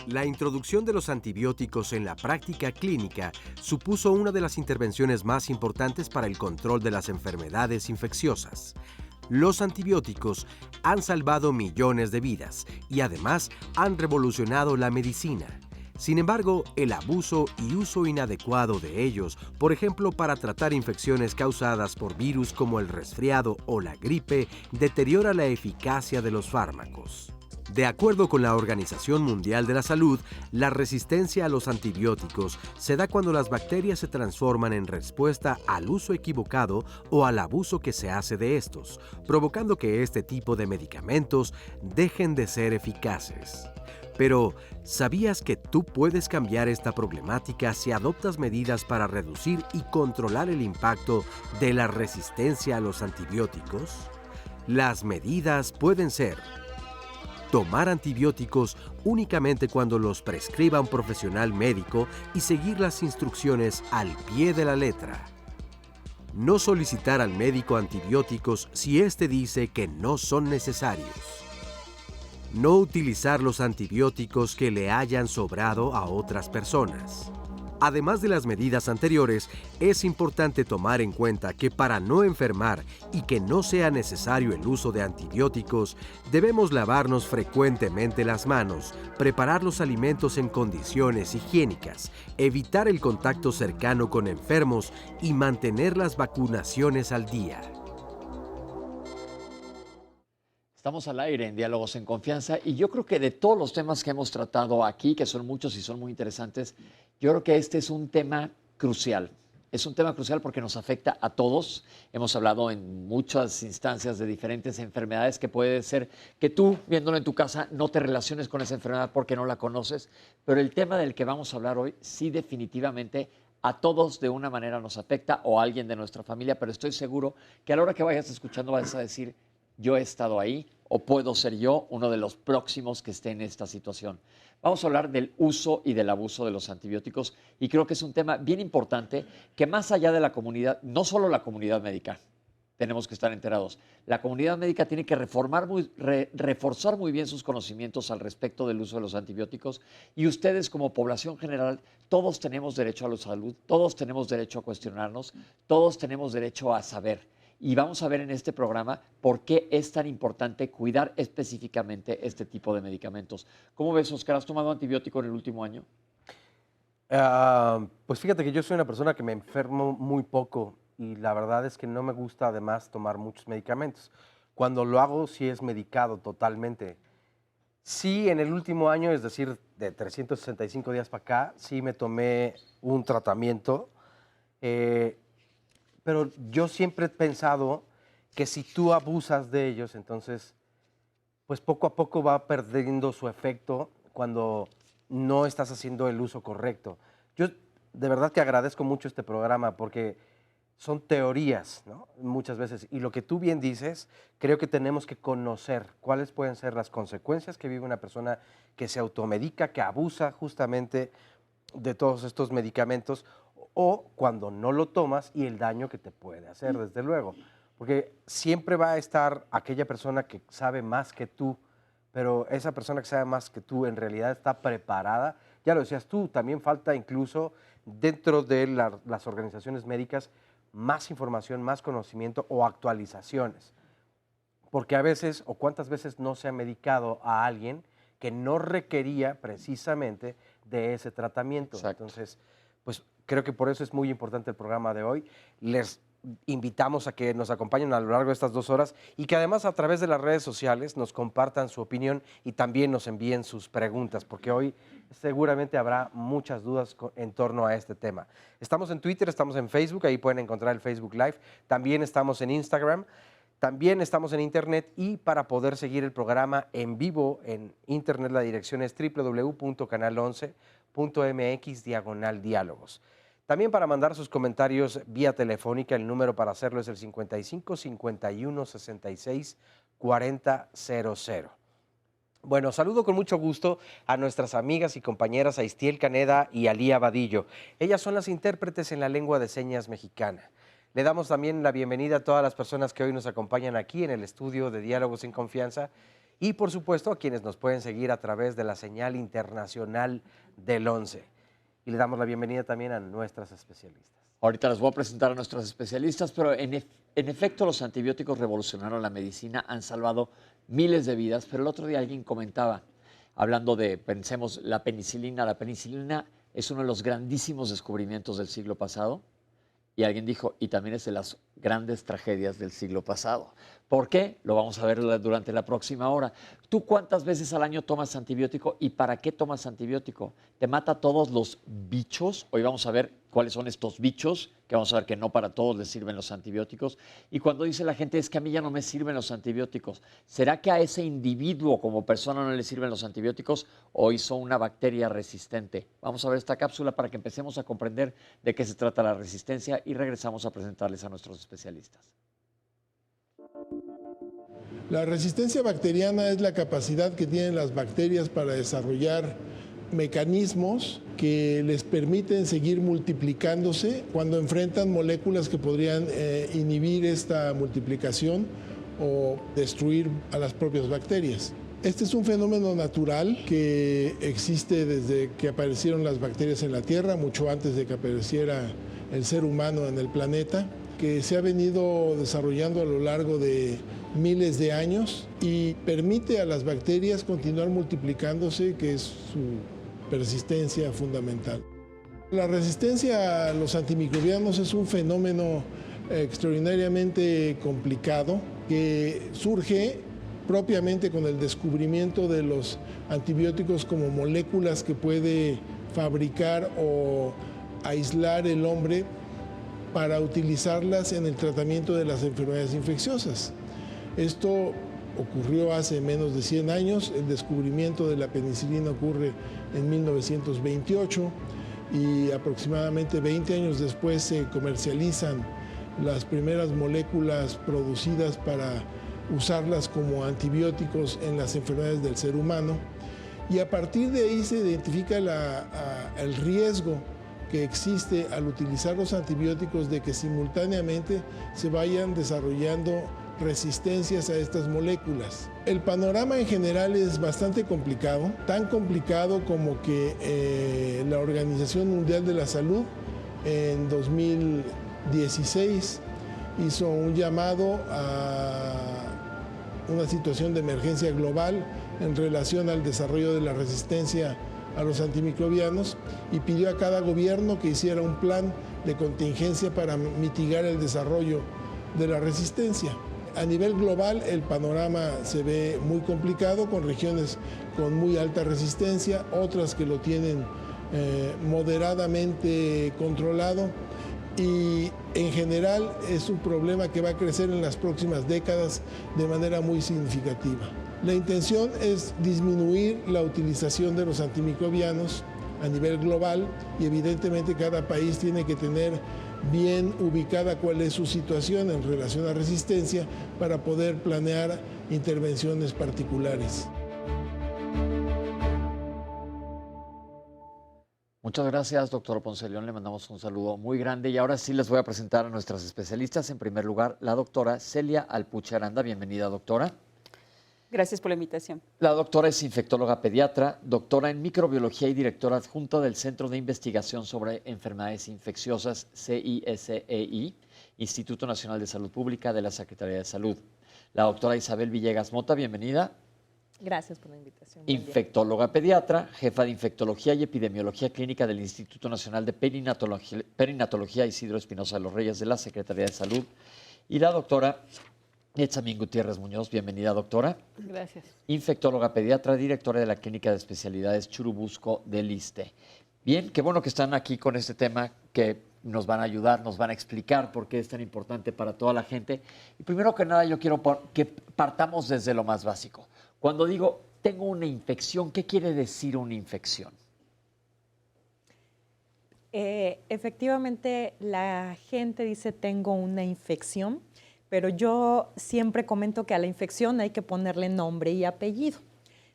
La introducción de los antibióticos en la práctica clínica supuso una de las intervenciones más importantes para el control de las enfermedades infecciosas. Los antibióticos han salvado millones de vidas y además han revolucionado la medicina. Sin embargo, el abuso y uso inadecuado de ellos, por ejemplo para tratar infecciones causadas por virus como el resfriado o la gripe, deteriora la eficacia de los fármacos. De acuerdo con la Organización Mundial de la Salud, la resistencia a los antibióticos se da cuando las bacterias se transforman en respuesta al uso equivocado o al abuso que se hace de estos, provocando que este tipo de medicamentos dejen de ser eficaces. Pero, ¿sabías que tú puedes cambiar esta problemática si adoptas medidas para reducir y controlar el impacto de la resistencia a los antibióticos? Las medidas pueden ser: tomar antibióticos únicamente cuando los prescriba un profesional médico y seguir las instrucciones al pie de la letra. No solicitar al médico antibióticos si éste dice que no son necesarios. No utilizar los antibióticos que le hayan sobrado a otras personas. Además de las medidas anteriores, es importante tomar en cuenta que para no enfermar y que no sea necesario el uso de antibióticos, debemos lavarnos frecuentemente las manos, preparar los alimentos en condiciones higiénicas, evitar el contacto cercano con enfermos y mantener las vacunaciones al día. Estamos al aire en Diálogos en Confianza y yo creo que de todos los temas que hemos tratado aquí, que son muchos y son muy interesantes, yo creo que este es un tema crucial. Es un tema crucial porque nos afecta a todos. Hemos hablado en muchas instancias de diferentes enfermedades que puede ser que tú, viéndolo en tu casa, no te relaciones con esa enfermedad porque no la conoces, pero el tema del que vamos a hablar hoy sí definitivamente a todos de una manera nos afecta o a alguien de nuestra familia, pero estoy seguro que a la hora que vayas escuchando vas a decir: yo he estado ahí o puedo ser yo uno de los próximos que esté en esta situación. Vamos a hablar del uso y del abuso de los antibióticos y creo que es un tema bien importante que más allá de la comunidad, no solo la comunidad médica, tenemos que estar enterados. La comunidad médica tiene que reforzar muy bien sus conocimientos al respecto del uso de los antibióticos y ustedes como población general, todos tenemos derecho a la salud, todos tenemos derecho a cuestionarnos, todos tenemos derecho a saber. Y vamos a ver en este programa por qué es tan importante cuidar específicamente este tipo de medicamentos. ¿Cómo ves, Oscar? ¿Has tomado antibiótico en el último año? Pues fíjate que yo soy una persona que me enfermo muy poco y la verdad es que no me gusta además tomar muchos medicamentos. Cuando lo hago sí es medicado totalmente. Sí, en el último año, es decir, de 365 días para acá, sí me tomé un tratamiento, eh, pero yo siempre he pensado que si tú abusas de ellos, entonces pues poco a poco va perdiendo su efecto cuando no estás haciendo el uso correcto. Yo de verdad que agradezco mucho este programa porque son teorías, ¿no? Muchas veces. Y lo que tú bien dices, creo que tenemos que conocer cuáles pueden ser las consecuencias que vive una persona que se automedica, que abusa justamente de todos estos medicamentos o cuando no lo tomas y el daño que te puede hacer, desde luego. Porque siempre va a estar aquella persona que sabe más que tú, pero esa persona que sabe más que tú en realidad está preparada. Ya lo decías tú, también falta incluso dentro de las organizaciones médicas más información, más conocimiento o actualizaciones. Porque a veces, o cuántas veces no se ha medicado a alguien que no requería precisamente de ese tratamiento. Exacto. Entonces, pues creo que por eso es muy importante el programa de hoy. Les invitamos a que nos acompañen a lo largo de estas 2 horas y que además a través de las redes sociales nos compartan su opinión y también nos envíen sus preguntas, porque hoy seguramente habrá muchas dudas en torno a este tema. Estamos en Twitter, estamos en Facebook, ahí pueden encontrar el Facebook Live, también estamos en Instagram, también estamos en Internet y para poder seguir el programa en vivo en Internet la dirección es www.canal11.mx/diálogos. También para mandar sus comentarios vía telefónica, el número para hacerlo es el 55 51 66 40 00. Bueno, saludo con mucho gusto a nuestras amigas y compañeras Aistiel Caneda y Alía Vadillo. Ellas son las intérpretes en la lengua de señas mexicana. Le damos también la bienvenida a todas las personas que hoy nos acompañan aquí en el estudio de Diálogos en Confianza y por supuesto a quienes nos pueden seguir a través de la señal internacional del 11. Y le damos la bienvenida también a nuestras especialistas. Ahorita les voy a presentar a nuestros especialistas, pero en efecto los antibióticos revolucionaron la medicina, han salvado miles de vidas, pero el otro día alguien comentaba, hablando de, pensemos, la penicilina es uno de los grandísimos descubrimientos del siglo pasado, y alguien dijo, y también es de las grandes tragedias del siglo pasado. ¿Por qué? Lo vamos a ver durante la próxima hora. ¿Tú cuántas veces al año tomas antibiótico y para qué tomas antibiótico? ¿Te mata todos los bichos? Hoy vamos a ver cuáles son estos bichos, que vamos a ver que no para todos les sirven los antibióticos. Y cuando dice la gente, es que a mí ya no me sirven los antibióticos, ¿será que a ese individuo como persona no le sirven los antibióticos o hizo una bacteria resistente? Vamos a ver esta cápsula para que empecemos a comprender de qué se trata la resistencia y regresamos a presentarles a nuestros especialistas. La resistencia bacteriana es la capacidad que tienen las bacterias para desarrollar mecanismos que les permiten seguir multiplicándose cuando enfrentan moléculas que podrían inhibir esta multiplicación o destruir a las propias bacterias. Este es un fenómeno natural que existe desde que aparecieron las bacterias en la Tierra, mucho antes de que apareciera el ser humano en el planeta, que se ha venido desarrollando a lo largo de miles de años y permite a las bacterias continuar multiplicándose, que es su persistencia fundamental. La resistencia a los antimicrobianos es un fenómeno extraordinariamente complicado que surge propiamente con el descubrimiento de los antibióticos como moléculas que puede fabricar o aislar el hombre para utilizarlas en el tratamiento de las enfermedades infecciosas. Esto ocurrió hace menos de 100 años, el descubrimiento de la penicilina ocurre en 1928 y aproximadamente 20 años después se comercializan las primeras moléculas producidas para usarlas como antibióticos en las enfermedades del ser humano, y a partir de ahí se identifica el riesgo que existe al utilizar los antibióticos de que simultáneamente se vayan desarrollando resistencias a estas moléculas. El panorama en general es bastante complicado, tan complicado como que la Organización Mundial de la Salud en 2016 hizo un llamado a una situación de emergencia global en relación al desarrollo de la resistencia a los antimicrobianos y pidió a cada gobierno que hiciera un plan de contingencia para mitigar el desarrollo de la resistencia. A nivel global el panorama se ve muy complicado, con regiones con muy alta resistencia, otras que lo tienen moderadamente controlado, y en general es un problema que va a crecer en las próximas décadas de manera muy significativa. La intención es disminuir la utilización de los antimicrobianos a nivel global y evidentemente cada país tiene que tener bien ubicada cuál es su situación en relación a resistencia para poder planear intervenciones particulares. Muchas gracias, doctor Ponce León. Le mandamos un saludo muy grande. Y ahora sí les voy a presentar a nuestras especialistas. En primer lugar, la doctora Celia Alpuche Aranda. Bienvenida, doctora. Gracias por la invitación. La doctora es infectóloga pediatra, doctora en microbiología y directora adjunta del Centro de Investigación sobre Enfermedades Infecciosas, CISEI, Instituto Nacional de Salud Pública de la Secretaría de Salud. La doctora Isabel Villegas Mota, bienvenida. Gracias por la invitación. Infectóloga pediatra, jefa de Infectología y Epidemiología Clínica del Instituto Nacional de Perinatología Isidro Espinosa de los Reyes de la Secretaría de Salud. Y la doctora Etzamín Gutiérrez Muñoz, bienvenida, doctora. Gracias. Infectóloga pediatra, directora de la Clínica de Especialidades Churubusco del ISSSTE. Bien, qué bueno que están aquí con este tema que nos van a ayudar, nos van a explicar por qué es tan importante para toda la gente. Y primero que nada, yo quiero que partamos desde lo más básico. Cuando digo tengo una infección, ¿qué quiere decir una infección? Efectivamente, la gente dice tengo una infección, pero yo siempre comento que a la infección hay que ponerle nombre y apellido.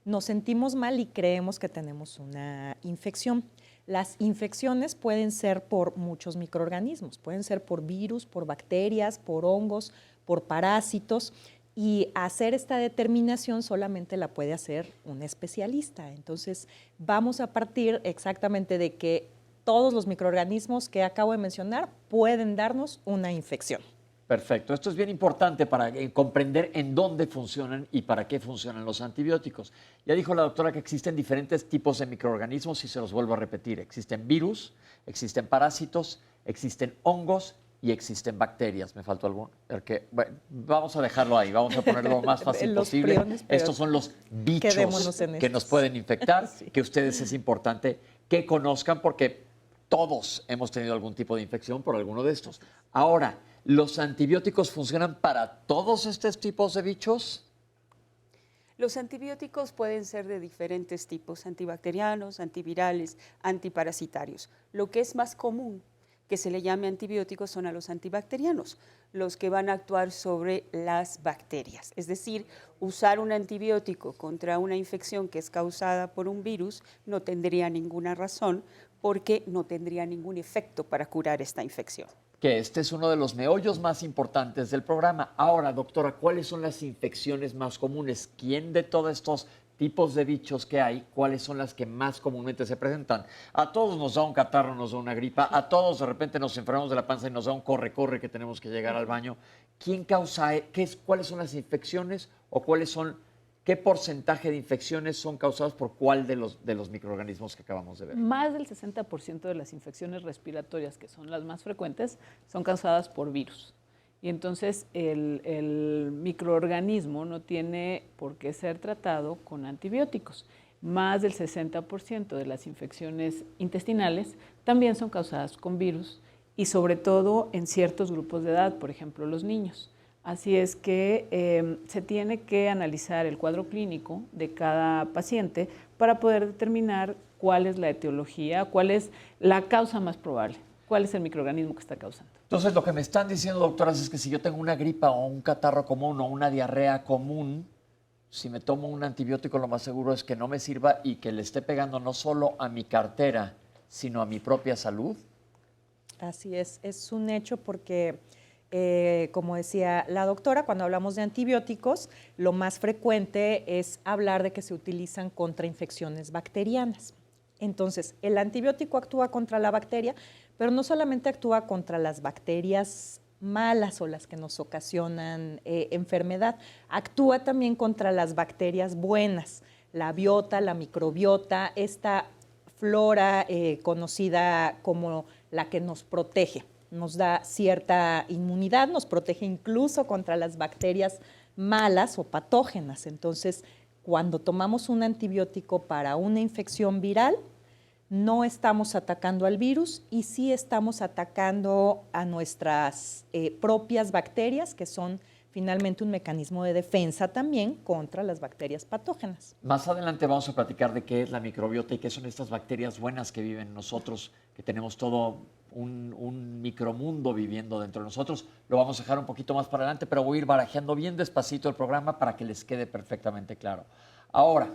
Nos sentimos mal y creemos que tenemos una infección. Las infecciones pueden ser por muchos microorganismos, pueden ser por virus, por bacterias, por hongos, por parásitos, Y hacer esta determinación solamente la puede hacer un especialista. Entonces, vamos a partir exactamente de que todos los microorganismos que acabo de mencionar pueden darnos una infección. Perfecto. Esto es bien importante para comprender en dónde funcionan y para qué funcionan los antibióticos. Ya dijo la doctora que existen diferentes tipos de microorganismos y se los vuelvo a repetir. Existen virus, existen parásitos, existen hongos y existen bacterias. ¿Me faltó alguno? Bueno, vamos a dejarlo ahí, vamos a ponerlo lo más fácil posible. Priones, estos son los bichos que nos pueden infectar, sí. Que ustedes es importante que conozcan porque todos hemos tenido algún tipo de infección por alguno de estos. Ahora, ¿los antibióticos funcionan para todos estos tipos de bichos? Los antibióticos pueden ser de diferentes tipos, antibacterianos, antivirales, antiparasitarios. Lo que es más común que se le llame antibióticos son a los antibacterianos, los que van a actuar sobre las bacterias. Es decir, usar un antibiótico contra una infección que es causada por un virus no tendría ninguna razón porque no tendría ningún efecto para curar esta infección. Que este es uno de los meollos más importantes del programa. Ahora, doctora, ¿cuáles son las infecciones más comunes? ¿Quién de todos estos tipos de bichos que hay, cuáles son las que más comúnmente se presentan? A todos nos da un catarro, nos da una gripa, a todos de repente nos enfermamos de la panza y nos da un corre que tenemos que llegar al baño. ¿Quién causa, cuáles son las infecciones o qué porcentaje de infecciones son causadas por cuál de los microorganismos que acabamos de ver? Más del 60% de las infecciones respiratorias, que son las más frecuentes, son causadas por virus. Y entonces el microorganismo no tiene por qué ser tratado con antibióticos. Más del 60% de las infecciones intestinales también son causadas con virus y sobre todo en ciertos grupos de edad, por ejemplo los niños. Así es que se tiene que analizar el cuadro clínico de cada paciente para poder determinar cuál es la etiología, cuál es la causa más probable, cuál es el microorganismo que está causando. Entonces, lo que me están diciendo, doctoras, es que si yo tengo una gripa o un catarro común o una diarrea común, si me tomo un antibiótico, lo más seguro es que no me sirva y que le esté pegando no solo a mi cartera, sino a mi propia salud. Así es un hecho porque, como decía la doctora, cuando hablamos de antibióticos, lo más frecuente es hablar de que se utilizan contra infecciones bacterianas. Entonces, el antibiótico actúa contra la bacteria, pero no solamente actúa contra las bacterias malas o las que nos ocasionan enfermedad, actúa también contra las bacterias buenas, la biota, la microbiota, esta flora conocida como la que nos protege, nos da cierta inmunidad, nos protege incluso contra las bacterias malas o patógenas. Entonces, cuando tomamos un antibiótico para una infección viral, no estamos atacando al virus y sí estamos atacando a nuestras propias bacterias, que son finalmente un mecanismo de defensa también contra las bacterias patógenas. Más adelante vamos a platicar de qué es la microbiota y qué son estas bacterias buenas que viven en nosotros, que tenemos todo un micromundo viviendo dentro de nosotros. Lo vamos a dejar un poquito más para adelante, pero voy a ir barajeando bien despacito el programa para que les quede perfectamente claro. Ahora,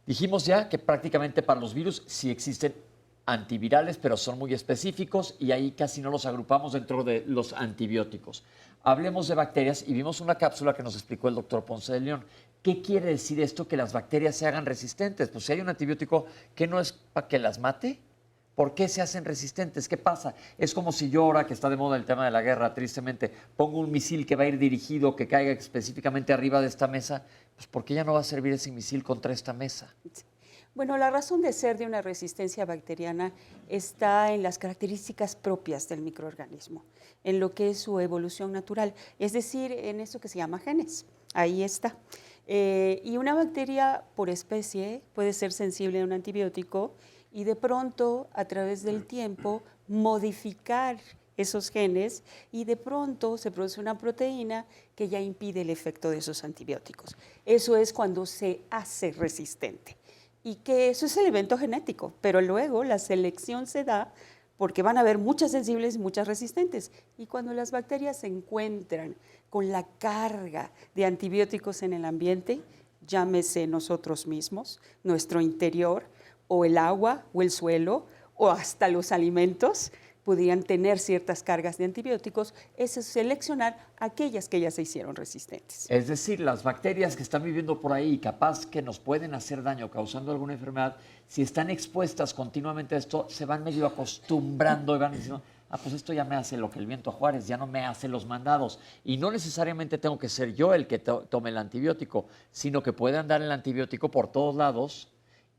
dijimos ya que prácticamente para los virus sí existen antivirales, pero son muy específicos y ahí casi no los agrupamos dentro de los antibióticos. Hablemos de bacterias y vimos una cápsula que nos explicó el doctor Ponce de León. ¿Qué quiere decir esto? Que las bacterias se hagan resistentes. Pues si hay un antibiótico, ¿qué no es para que las mate? ¿Por qué se hacen resistentes? ¿Qué pasa? Es como si yo ahora, que está de moda el tema de la guerra, tristemente, pongo un misil que va a ir dirigido, que caiga específicamente arriba de esta mesa. Pues ¿por qué ya no va a servir ese misil contra esta mesa? Bueno, la razón de ser de una resistencia bacteriana está en las características propias del microorganismo, en lo que es su evolución natural, es decir, en eso que se llama genes. Ahí está. Y una bacteria por especie puede ser sensible a un antibiótico y de pronto, a través del tiempo, modificar esos genes y de pronto se produce una proteína que ya impide el efecto de esos antibióticos. Eso es cuando se hace resistente. Y que eso es el evento genético, pero luego la selección se da porque van a haber muchas sensibles y muchas resistentes. Y cuando las bacterias se encuentran con la carga de antibióticos en el ambiente, llámese nosotros mismos, nuestro interior, o el agua, o el suelo, o hasta los alimentos, pudieran tener ciertas cargas de antibióticos, es seleccionar aquellas que ya se hicieron resistentes. Es decir, las bacterias que están viviendo por ahí, capaz que nos pueden hacer daño causando alguna enfermedad, si están expuestas continuamente a esto, se van medio acostumbrando y van diciendo, pues esto ya me hace lo que el viento a Juárez, ya no me hace los mandados. Y no necesariamente tengo que ser yo el que tome el antibiótico, sino que puede andar el antibiótico por todos lados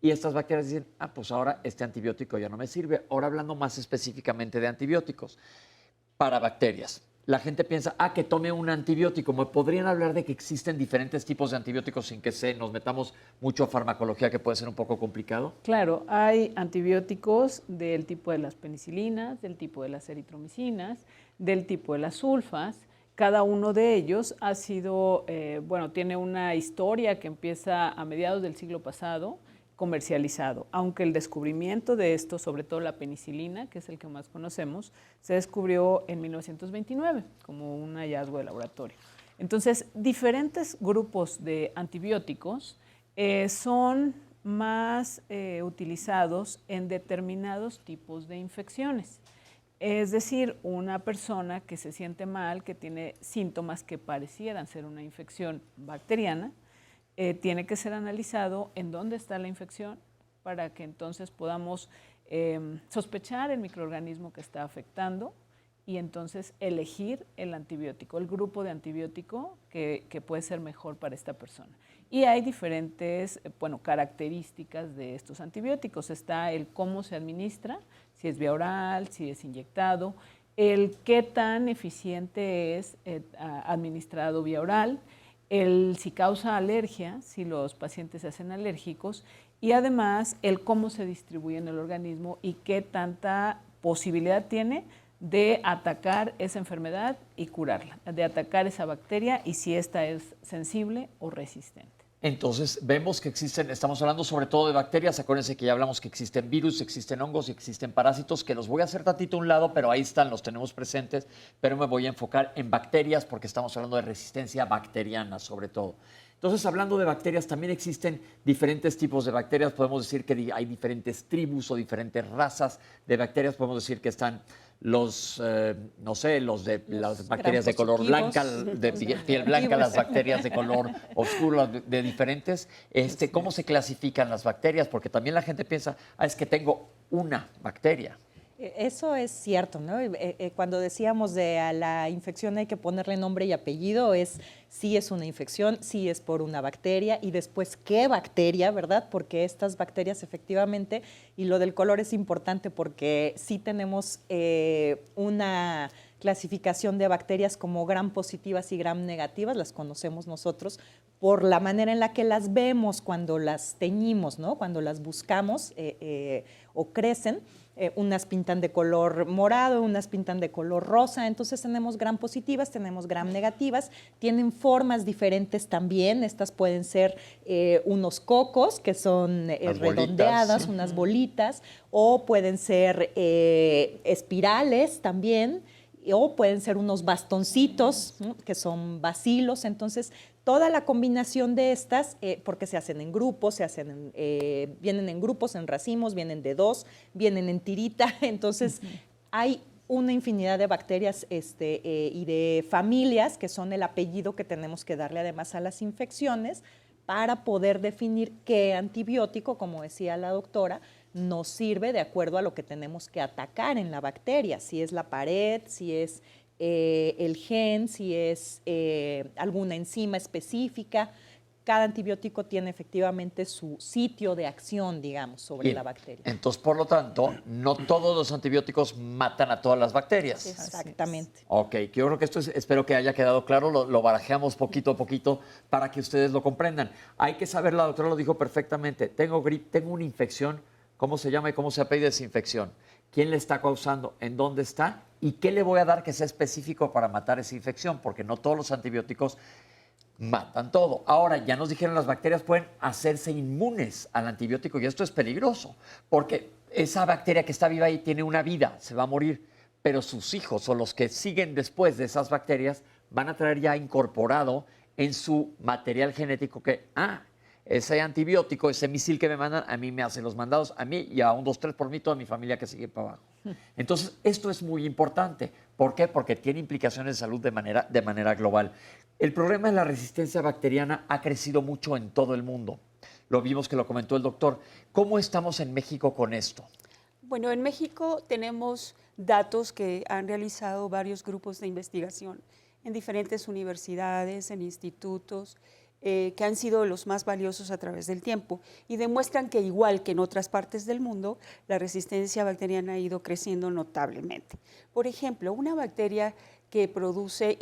y estas bacterias dicen, pues ahora este antibiótico ya no me sirve. Ahora hablando más específicamente de antibióticos para bacterias. La gente piensa, que tome un antibiótico. ¿Me podrían hablar de que existen diferentes tipos de antibióticos sin que nos metamos mucho a farmacología, que puede ser un poco complicado? Claro, hay antibióticos del tipo de las penicilinas, del tipo de las eritromicinas, del tipo de las sulfas. Cada uno de ellos ha sido, tiene una historia que empieza a mediados del siglo pasado, comercializado, aunque el descubrimiento de esto, sobre todo la penicilina, que es el que más conocemos, se descubrió en 1929 como un hallazgo de laboratorio. Entonces, diferentes grupos de antibióticos son más utilizados en determinados tipos de infecciones. Es decir, una persona que se siente mal, que tiene síntomas que parecieran ser una infección bacteriana, tiene que ser analizado en dónde está la infección para que entonces podamos sospechar el microorganismo que está afectando y entonces elegir el antibiótico, el grupo de antibiótico que puede ser mejor para esta persona. Y hay diferentes características de estos antibióticos. Está el cómo se administra, si es vía oral, si es inyectado, el qué tan eficiente es administrado vía oral, si causa alergia, si los pacientes se hacen alérgicos, y además el cómo se distribuye en el organismo y qué tanta posibilidad tiene de atacar esa enfermedad y curarla, de atacar esa bacteria y si esta es sensible o resistente. Entonces, vemos que existen, estamos hablando sobre todo de bacterias, acuérdense que ya hablamos que existen virus, existen hongos y existen parásitos, que los voy a hacer tantito a un lado, pero ahí están, los tenemos presentes, pero me voy a enfocar en bacterias porque estamos hablando de resistencia bacteriana sobre todo. Entonces, hablando de bacterias, también existen diferentes tipos de bacterias, podemos decir que hay diferentes tribus o diferentes razas de bacterias, podemos decir que están las bacterias de color blanca, de piel blanca, las bacterias de color oscuro, de diferentes. ¿Cómo se clasifican las bacterias? Porque también la gente piensa, es que tengo una bacteria. Eso es cierto, ¿no? Cuando decíamos a la infección hay que ponerle nombre y apellido, sí es una infección, sí es por una bacteria y después qué bacteria, ¿verdad? Porque estas bacterias efectivamente, y lo del color es importante porque sí tenemos una clasificación de bacterias como gram positivas y gram negativas, las conocemos nosotros por la manera en la que las vemos cuando las teñimos, ¿no? Cuando las buscamos o crecen. Unas pintan de color morado, unas pintan de color rosa, entonces tenemos gram positivas, tenemos gram negativas, tienen formas diferentes también, estas pueden ser unos cocos que son redondeadas, unas bolitas, o pueden ser espirales también, o pueden ser unos bastoncitos, ¿no? Que son bacilos. Entonces, toda la combinación de estas, porque se hacen en grupos, vienen en grupos, en racimos, vienen de 2, vienen en tirita. Entonces, hay una infinidad de bacterias y de familias, que son el apellido que tenemos que darle además a las infecciones, para poder definir qué antibiótico, como decía la doctora, nos sirve de acuerdo a lo que tenemos que atacar en la bacteria, si es la pared, si es el gen, si es alguna enzima específica. Cada antibiótico tiene efectivamente su sitio de acción, digamos, sobre la bacteria. Entonces, por lo tanto, no todos los antibióticos matan a todas las bacterias. Exactamente. Ok, yo creo que esto espero que haya quedado claro, lo barajeamos poquito a poquito para que ustedes lo comprendan. Hay que saber, la doctora lo dijo perfectamente, tengo gripe, tengo una infección, ¿cómo se llama y cómo se apellida esa infección? ¿Quién le está causando? ¿En dónde está? ¿Y qué le voy a dar que sea específico para matar esa infección? Porque no todos los antibióticos matan todo. Ahora, ya nos dijeron, las bacterias pueden hacerse inmunes al antibiótico y esto es peligroso, porque esa bacteria que está viva ahí tiene una vida, se va a morir, pero sus hijos o los que siguen después de esas bacterias van a traer ya incorporado en su material genético que, ese antibiótico, ese misil que me mandan, a mí me hace los mandados, a mí y a 1, 2, 3 por mí, toda mi familia que sigue para abajo. Entonces, esto es muy importante. ¿Por qué? Porque tiene implicaciones de salud de manera global. El problema de la resistencia bacteriana ha crecido mucho en todo el mundo. Lo vimos que lo comentó el doctor. ¿Cómo estamos en México con esto? Bueno, en México tenemos datos que han realizado varios grupos de investigación en diferentes universidades, en institutos, que han sido los más valiosos a través del tiempo y demuestran que igual que en otras partes del mundo, la resistencia bacteriana ha ido creciendo notablemente. Por ejemplo, una bacteria que produce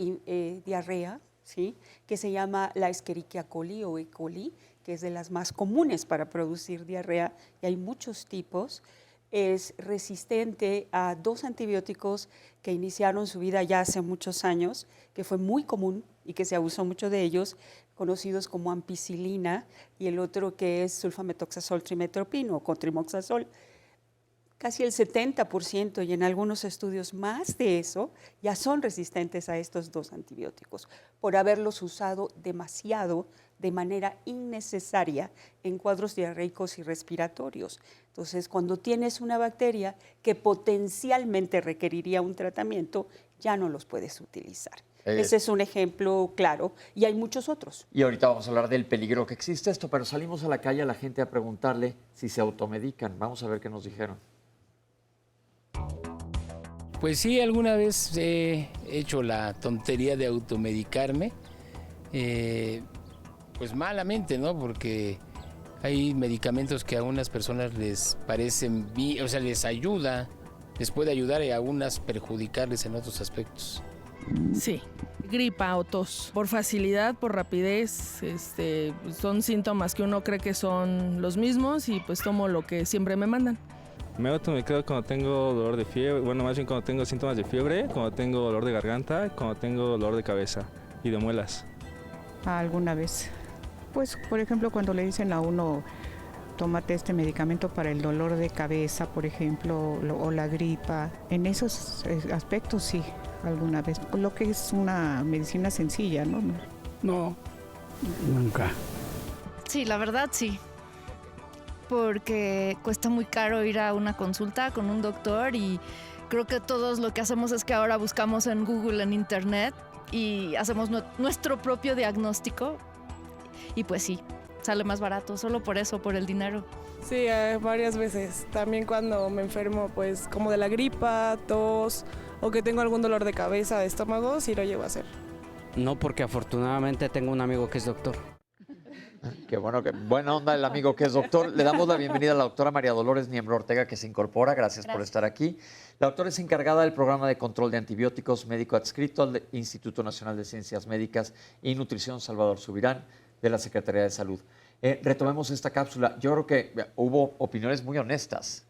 diarrea, ¿sí?, que se llama la Escherichia coli o E. coli, que es de las más comunes para producir diarrea, y hay muchos tipos, es resistente a 2 antibióticos que iniciaron su vida ya hace muchos años, que fue muy común y que se abusó mucho de ellos, conocidos como ampicilina, y el otro que es sulfametoxazol trimetoprim o cotrimoxazol. Casi el 70% y en algunos estudios más de eso ya son resistentes a estos 2 antibióticos por haberlos usado demasiado de manera innecesaria en cuadros diarreicos y respiratorios. Entonces, cuando tienes una bacteria que potencialmente requeriría un tratamiento, ya no los puedes utilizar. Ese es un ejemplo claro y hay muchos otros. Y ahorita vamos a hablar del peligro que existe esto, pero salimos a la calle a la gente a preguntarle si se automedican. Vamos a ver qué nos dijeron. Pues sí, alguna vez he hecho la tontería de automedicarme, pues malamente, ¿no? Porque hay medicamentos que a unas personas les parecen bien, o sea, les ayuda, les puede ayudar y a unas perjudicarles en otros aspectos. Sí, gripa o tos. Por facilidad, por rapidez, son síntomas que uno cree que son los mismos y pues tomo lo que siempre me mandan. Me automedico cuando tengo dolor de fiebre, bueno, más bien cuando tengo síntomas de fiebre, cuando tengo dolor de garganta, cuando tengo dolor de cabeza y de muelas. Alguna vez. Pues, por ejemplo, cuando le dicen a uno, tómate este medicamento para el dolor de cabeza, por ejemplo, o la gripa, en esos aspectos sí, alguna vez. Lo que es una medicina sencilla, ¿no? No, nunca. Sí, la verdad sí. Porque cuesta muy caro ir a una consulta con un doctor y creo que todos lo que hacemos es que ahora buscamos en Google, en Internet y hacemos nuestro propio diagnóstico y pues sí, sale más barato, solo por eso, por el dinero. Sí, varias veces. También cuando me enfermo, pues como de la gripa, tos o que tengo algún dolor de cabeza, de estómago, sí lo llevo a hacer. No, porque afortunadamente tengo un amigo que es doctor. Qué bueno, qué buena onda el amigo que es doctor. Le damos la bienvenida a la doctora María Dolores Niembro Ortega, que se incorpora. Gracias por estar aquí. La doctora es encargada del programa de control de antibióticos, médico adscrito al Instituto Nacional de Ciencias Médicas y Nutrición Salvador Subirán de la Secretaría de Salud. Retomemos esta cápsula. Yo creo que hubo opiniones muy honestas,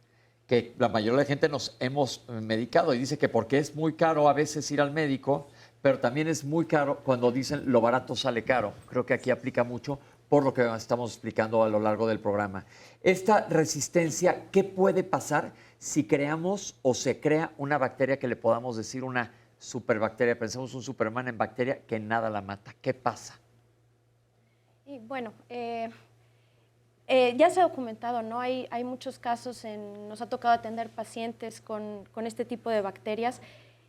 que la mayoría de la gente nos hemos medicado y dice que porque es muy caro a veces ir al médico, pero también es muy caro cuando dicen lo barato sale caro. Creo que aquí aplica mucho por lo que estamos explicando a lo largo del programa. Esta resistencia, ¿qué puede pasar si creamos o se crea una bacteria que le podamos decir una superbacteria? Pensemos un Superman en bacteria que nada la mata. ¿Qué pasa? Y bueno, ya se ha documentado, ¿no? Hay muchos casos, nos ha tocado atender pacientes con este tipo de bacterias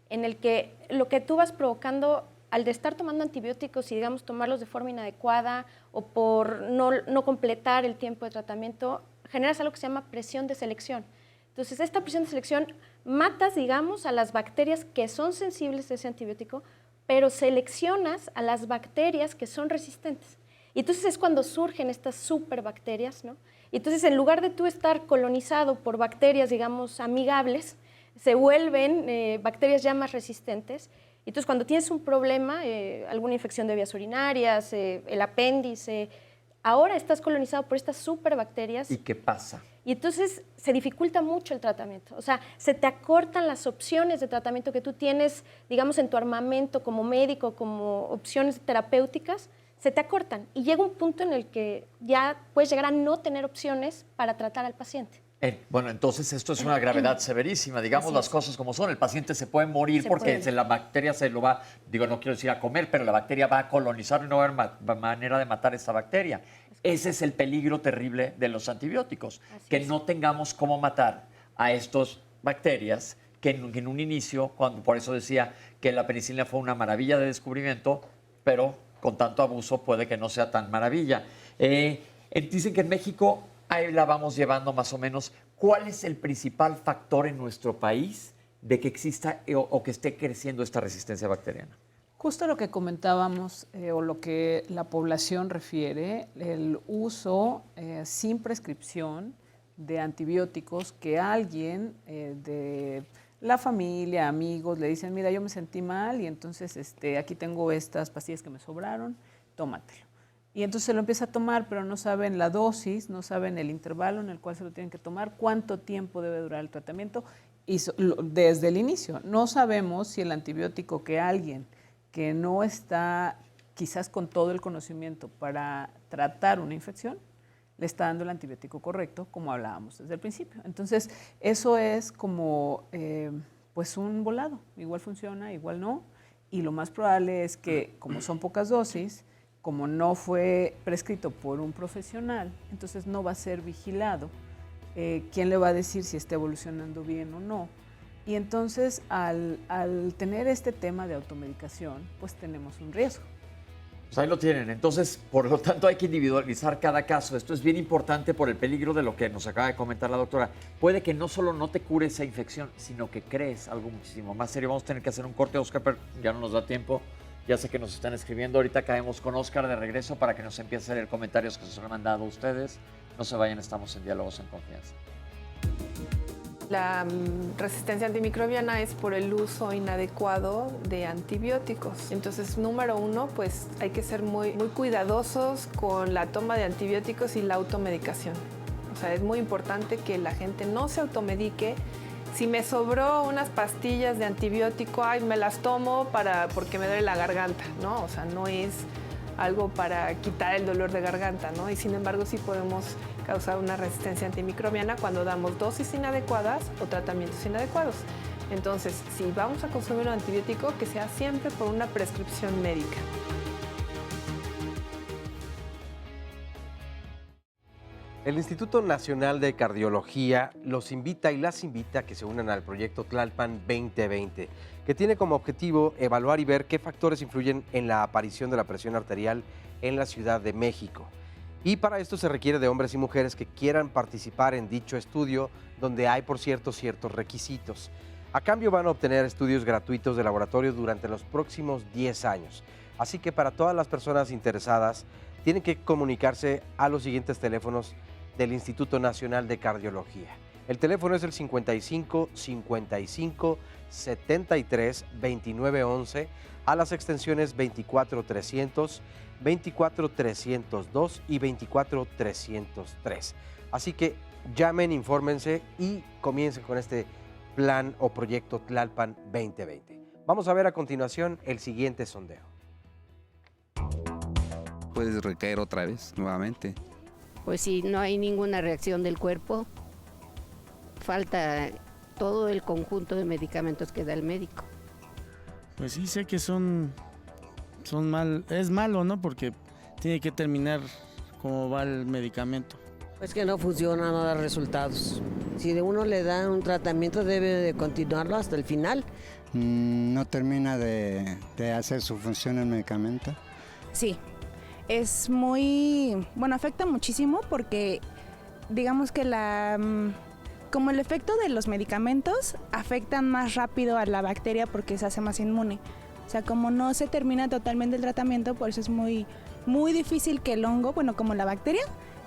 en el que lo que tú vas provocando al de estar tomando antibióticos y, digamos, tomarlos de forma inadecuada o por no completar el tiempo de tratamiento, generas algo que se llama presión de selección. Entonces, esta presión de selección matas, digamos, a las bacterias que son sensibles a ese antibiótico, pero seleccionas a las bacterias que son resistentes. Y entonces es cuando surgen estas superbacterias, ¿no? Y entonces, en lugar de tú estar colonizado por bacterias, digamos, amigables, se vuelven bacterias ya más resistentes. Entonces, cuando tienes un problema, alguna infección de vías urinarias, el apéndice, ahora estás colonizado por estas superbacterias. ¿Y qué pasa? Y entonces se dificulta mucho el tratamiento. O sea, se te acortan las opciones de tratamiento que tú tienes, digamos, en tu armamento como médico, como opciones terapéuticas, se te acortan. Y llega un punto en el que ya puedes llegar a no tener opciones para tratar al paciente. Bueno, entonces esto es una gravedad severísima, digamos las cosas como son. El paciente se puede morir porque la bacteria se lo va, digo, no quiero decir a comer, pero la bacteria va a colonizar y no va a haber manera de matar esa bacteria. Ese es el peligro terrible de los antibióticos, que no tengamos cómo matar a estos bacterias que en un inicio, por eso decía que la penicilina fue una maravilla de descubrimiento, pero con tanto abuso puede que no sea tan maravilla. Dicen que en México ahí la vamos llevando más o menos. ¿Cuál es el principal factor en nuestro país de que exista o que esté creciendo esta resistencia bacteriana? Justo lo que comentábamos o lo que la población refiere, el uso sin prescripción de antibióticos que alguien de la familia, amigos, le dicen, mira, yo me sentí mal y entonces aquí tengo estas pastillas que me sobraron, tómatelo. Y entonces se lo empieza a tomar, pero no saben la dosis, no saben el intervalo en el cual se lo tienen que tomar, cuánto tiempo debe durar el tratamiento y desde el inicio. No sabemos si el antibiótico que alguien que no está quizás con todo el conocimiento para tratar una infección, le está dando el antibiótico correcto, como hablábamos desde el principio. Entonces, eso es como pues un volado. Igual funciona, igual no. Y lo más probable es que, como son pocas dosis, como no fue prescrito por un profesional, entonces no va a ser vigilado. ¿Quién le va a decir si está evolucionando bien o no? Y entonces, al tener este tema de automedicación, pues tenemos un riesgo. Pues ahí lo tienen. Entonces, por lo tanto, hay que individualizar cada caso. Esto es bien importante por el peligro de lo que nos acaba de comentar la doctora. Puede que no solo no te cure esa infección, sino que crees algo muchísimo más serio. Vamos a tener que hacer un corte, Oscar, pero ya no nos da tiempo. Ya sé que nos están escribiendo. Ahorita caemos con Oscar de regreso para que nos empiece a leer comentarios que se han mandado ustedes. No se vayan, estamos en Diálogos en Confianza. La resistencia antimicrobiana es por el uso inadecuado de antibióticos. Entonces, número uno, pues hay que ser muy cuidadosos con la toma de antibióticos y la automedicación. O sea, es muy importante que la gente no se automedique. Si me sobró unas pastillas de antibiótico, ay, me las tomo porque me duele la garganta, ¿no? O sea, no es algo para quitar el dolor de garganta, ¿no? Y sin embargo, sí podemos causar una resistencia antimicrobiana cuando damos dosis inadecuadas o tratamientos inadecuados. Entonces, si vamos a consumir un antibiótico, que sea siempre por una prescripción médica. El Instituto Nacional de Cardiología los invita y las invita a que se unan al proyecto Tlalpan 2020, que tiene como objetivo evaluar y ver qué factores influyen en la aparición de la presión arterial en la Ciudad de México. Y para esto se requiere de hombres y mujeres que quieran participar en dicho estudio, donde hay, por cierto, ciertos requisitos. A cambio van a obtener estudios gratuitos de laboratorio durante los próximos 10 años. Así que para todas las personas interesadas, tienen que comunicarse a los siguientes teléfonos del Instituto Nacional de Cardiología. El teléfono es el 55 55 73 29 11 a las extensiones 24 300, 24 302 y 24 303. Así que llamen, infórmense y comiencen con este plan o proyecto Tlalpan 2020. Vamos a ver a continuación el siguiente sondeo. Puedes recaer otra vez, nuevamente. Pues si no hay ninguna reacción del cuerpo, falta todo el conjunto de medicamentos que da el médico. Pues sí, sé que es malo, ¿no? Porque tiene que terminar como va el medicamento. Pues que no funciona, no da resultados. Si de uno le dan un tratamiento, debe de continuarlo hasta el final. No termina de hacer su función el medicamento. Sí, es afecta muchísimo porque digamos que como el efecto de los medicamentos afectan más rápido a la bacteria porque se hace más inmune. O sea, como no se termina totalmente el tratamiento, por eso es muy difícil que el hongo, como la bacteria,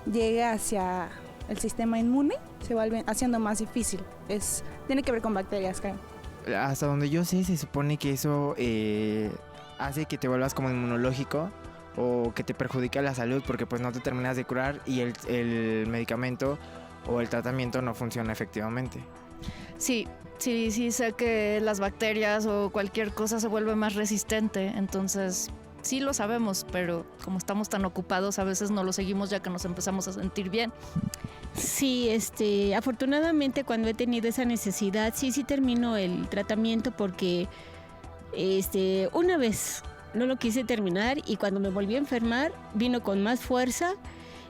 llegue hacia el sistema inmune, se vuelve haciendo más difícil. Tiene que ver con bacterias, creo. Hasta donde yo sé, se supone que eso hace que te vuelvas como inmunológico o que te perjudica la salud porque pues no te terminas de curar y el medicamento o el tratamiento no funciona efectivamente. Sí, sé que las bacterias o cualquier cosa se vuelve más resistente, entonces sí lo sabemos, pero como estamos tan ocupados a veces no lo seguimos ya que nos empezamos a sentir bien. Sí, afortunadamente cuando he tenido esa necesidad, sí termino el tratamiento porque una vez no lo quise terminar y cuando me volví a enfermar vino con más fuerza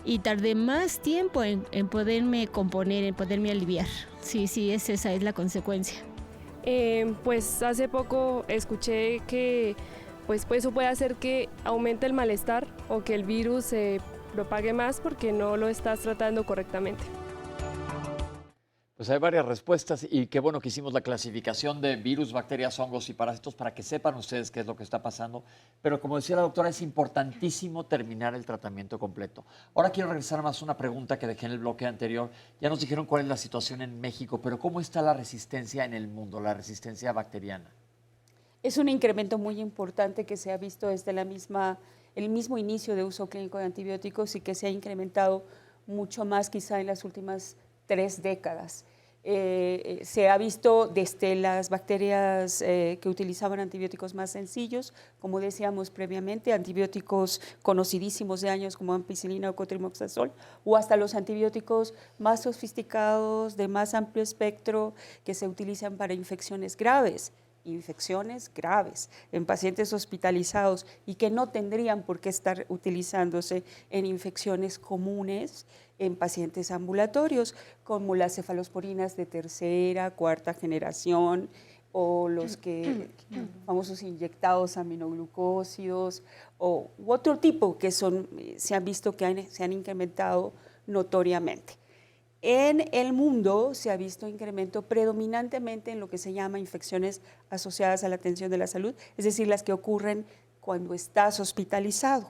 y tardé más tiempo en poderme componer, en poderme aliviar. Sí, esa es la consecuencia. Pues hace poco escuché que pues eso puede hacer que aumente el malestar o que el virus se propague más porque no lo estás tratando correctamente. Pues hay varias respuestas y qué bueno que hicimos la clasificación de virus, bacterias, hongos y parásitos para que sepan ustedes qué es lo que está pasando. Pero como decía la doctora, es importantísimo terminar el tratamiento completo. Ahora quiero regresar más a una pregunta que dejé en el bloque anterior. Ya nos dijeron cuál es la situación en México, pero ¿cómo está la resistencia en el mundo, la resistencia bacteriana? Es un incremento muy importante que se ha visto desde el mismo inicio de uso clínico de antibióticos y que se ha incrementado mucho más quizá en las últimas 3 décadas. Se ha visto desde las bacterias que utilizaban antibióticos más sencillos, como decíamos previamente, antibióticos conocidísimos de años como ampicilina o cotrimoxazol, o hasta los antibióticos más sofisticados, de más amplio espectro, que se utilizan para infecciones graves en pacientes hospitalizados y que no tendrían por qué estar utilizándose en infecciones comunes en pacientes ambulatorios, como las cefalosporinas de 3ª, 4ª generación o los famosos inyectados aminoglucósidos u otro tipo que se han visto que se han incrementado notoriamente. En el mundo se ha visto incremento predominantemente en lo que se llama infecciones asociadas a la atención de la salud, es decir, las que ocurren cuando estás hospitalizado.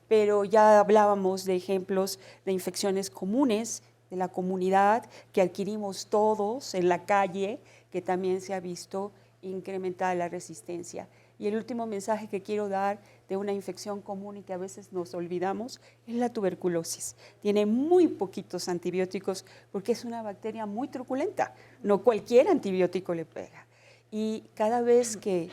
Pero ya hablábamos de ejemplos de infecciones comunes de la comunidad que adquirimos todos en la calle, que también se ha visto incrementada la resistencia. Y el último mensaje que quiero dar de una infección común y que a veces nos olvidamos es la tuberculosis. Tiene muy poquitos antibióticos porque es una bacteria muy truculenta. No cualquier antibiótico le pega. Y cada vez que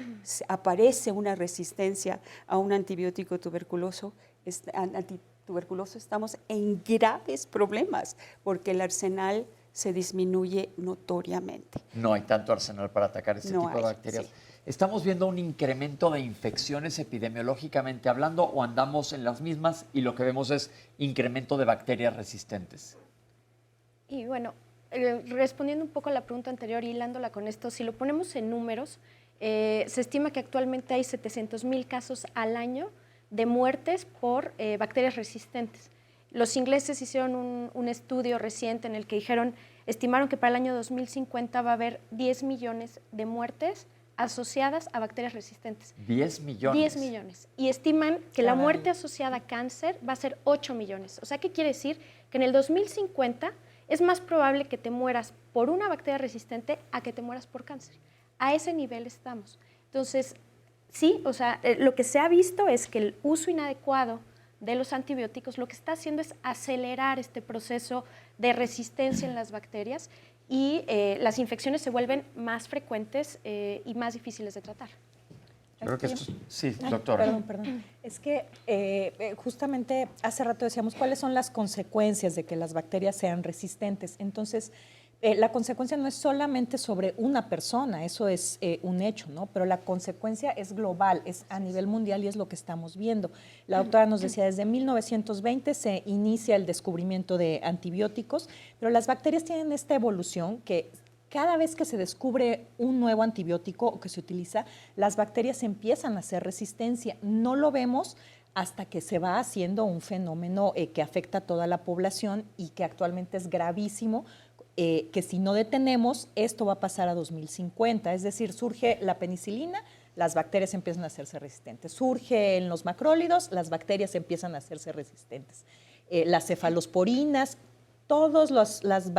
aparece una resistencia a un antibiótico tuberculoso, estamos en graves problemas porque el arsenal se disminuye notoriamente. No hay tanto arsenal para atacar este tipo de bacterias. Sí. ¿Estamos viendo un incremento de infecciones epidemiológicamente hablando o andamos en las mismas y lo que vemos es incremento de bacterias resistentes? Y bueno, respondiendo un poco a la pregunta anterior y hilándola con esto, si lo ponemos en números, se estima que actualmente hay 700,000 casos al año de muertes por bacterias resistentes. Los ingleses hicieron un estudio reciente en el que estimaron que para el año 2050 va a haber 10 millones de muertes asociadas a bacterias resistentes. 10 millones. 10 millones. Y estiman que la muerte asociada a cáncer va a ser 8 millones. O sea, ¿qué quiere decir? Que en el 2050 es más probable que te mueras por una bacteria resistente a que te mueras por cáncer. A ese nivel estamos. Entonces, sí, o sea, lo que se ha visto es que el uso inadecuado de los antibióticos lo que está haciendo es acelerar este proceso de resistencia en las bacterias y las infecciones se vuelven más frecuentes y más difíciles de tratar. Creo que esto, sí, doctora. Perdón. Es que justamente hace rato decíamos cuáles son las consecuencias de que las bacterias sean resistentes. Entonces, la consecuencia no es solamente sobre una persona, eso es un hecho, ¿no? Pero la consecuencia es global, es a nivel mundial y es lo que estamos viendo. La doctora nos decía, desde 1920 se inicia el descubrimiento de antibióticos, pero las bacterias tienen esta evolución que cada vez que se descubre un nuevo antibiótico o que se utiliza, las bacterias empiezan a hacer resistencia. No lo vemos hasta que se va haciendo un fenómeno que afecta a toda la población y que actualmente es gravísimo, que si no detenemos, esto va a pasar a 2050. Es decir, surge la penicilina, las bacterias empiezan a hacerse resistentes. Surge en los macrólidos, las bacterias empiezan a hacerse resistentes. Las cefalosporinas,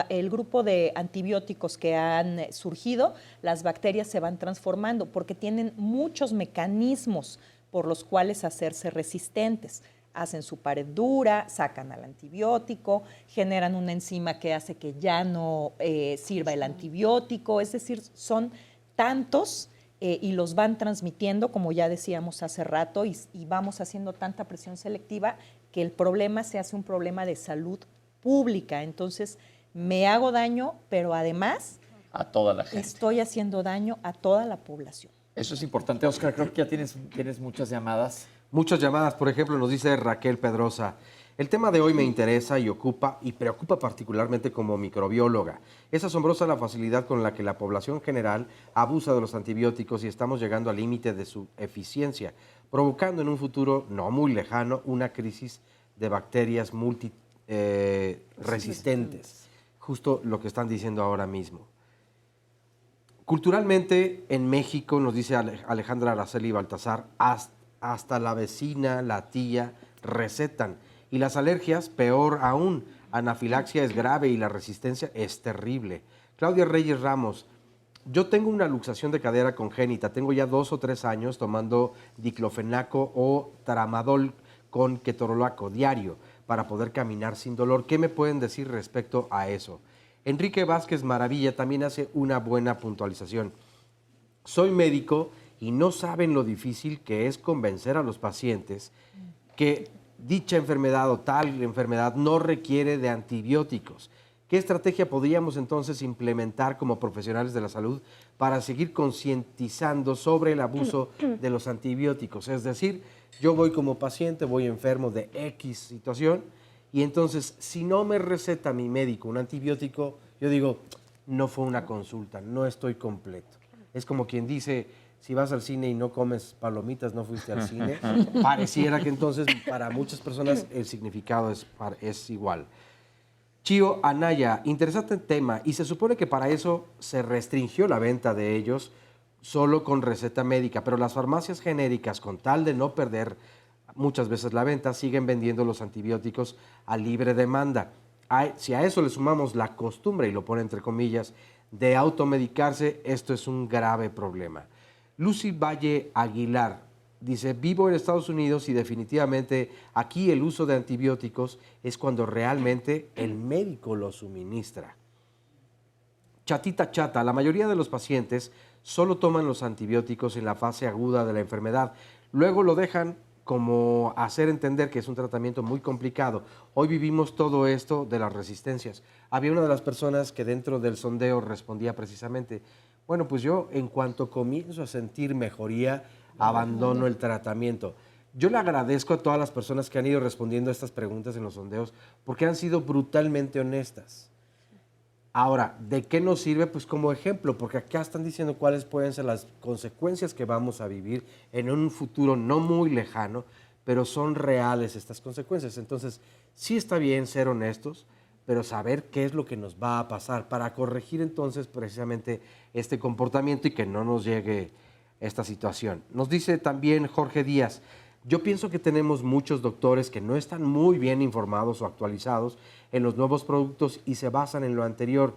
el grupo de antibióticos que han surgido, las bacterias se van transformando porque tienen muchos mecanismos por los cuales hacerse resistentes. Hacen su pared dura, sacan al antibiótico, generan una enzima que hace que ya no sirva el antibiótico. Es decir, son tantos y los van transmitiendo, como ya decíamos hace rato, y vamos haciendo tanta presión selectiva que el problema se hace un problema de salud pública. Entonces, me hago daño, pero además a toda la gente. Estoy haciendo daño a toda la población. Eso es importante. Oscar, creo que ya tienes muchas llamadas. Muchas llamadas, por ejemplo, nos dice Raquel Pedrosa. El tema de hoy me interesa y preocupa particularmente como microbióloga. Es asombrosa la facilidad con la que la población general abusa de los antibióticos y estamos llegando al límite de su eficiencia, provocando en un futuro no muy lejano una crisis de bacterias resistentes. Justo lo que están diciendo ahora mismo. Culturalmente, en México, nos dice Alejandra Araceli Baltasar, hasta la vecina, la tía, recetan. Y las alergias, peor aún, anafilaxia es grave y la resistencia es terrible. Claudia Reyes Ramos, yo tengo una luxación de cadera congénita, tengo ya 2 o 3 años tomando diclofenaco o tramadol con ketorolaco diario para poder caminar sin dolor. ¿Qué me pueden decir respecto a eso? Enrique Vázquez Maravilla también hace una buena puntualización. Soy médico y no saben lo difícil que es convencer a los pacientes que dicha enfermedad o tal enfermedad no requiere de antibióticos. ¿Qué estrategia podríamos entonces implementar como profesionales de la salud para seguir concientizando sobre el abuso de los antibióticos? Es decir, yo voy como paciente, voy enfermo de X situación y entonces si no me receta mi médico un antibiótico, yo digo, no fue una consulta, no estoy completo. Es como quien dice, si vas al cine y no comes palomitas, no fuiste al cine. Pareciera que entonces para muchas personas el significado es igual. Chío Anaya, interesante tema, y se supone que para eso se restringió la venta de ellos solo con receta médica, pero las farmacias genéricas, con tal de no perder muchas veces la venta, siguen vendiendo los antibióticos a libre demanda. Si a eso le sumamos la costumbre, y lo pone entre comillas, de automedicarse, esto es un grave problema. Lucy Valle Aguilar dice, vivo en Estados Unidos y definitivamente aquí el uso de antibióticos es cuando realmente el médico lo suministra. Chatita Chata, la mayoría de los pacientes solo toman los antibióticos en la fase aguda de la enfermedad, luego lo dejan como hacer entender que es un tratamiento muy complicado. Hoy vivimos todo esto de las resistencias. Había una de las personas que dentro del sondeo respondía precisamente, bueno, pues yo en cuanto comienzo a sentir mejoría, abandono el tratamiento. Yo le agradezco a todas las personas que han ido respondiendo a estas preguntas en los sondeos porque han sido brutalmente honestas. Ahora, ¿de qué nos sirve? Pues como ejemplo, porque acá están diciendo cuáles pueden ser las consecuencias que vamos a vivir en un futuro no muy lejano, pero son reales estas consecuencias. Entonces, sí está bien ser honestos, pero saber qué es lo que nos va a pasar para corregir entonces precisamente este comportamiento y que no nos llegue esta situación. Nos dice también Jorge Díaz, yo pienso que tenemos muchos doctores que no están muy bien informados o actualizados en los nuevos productos y se basan en lo anterior.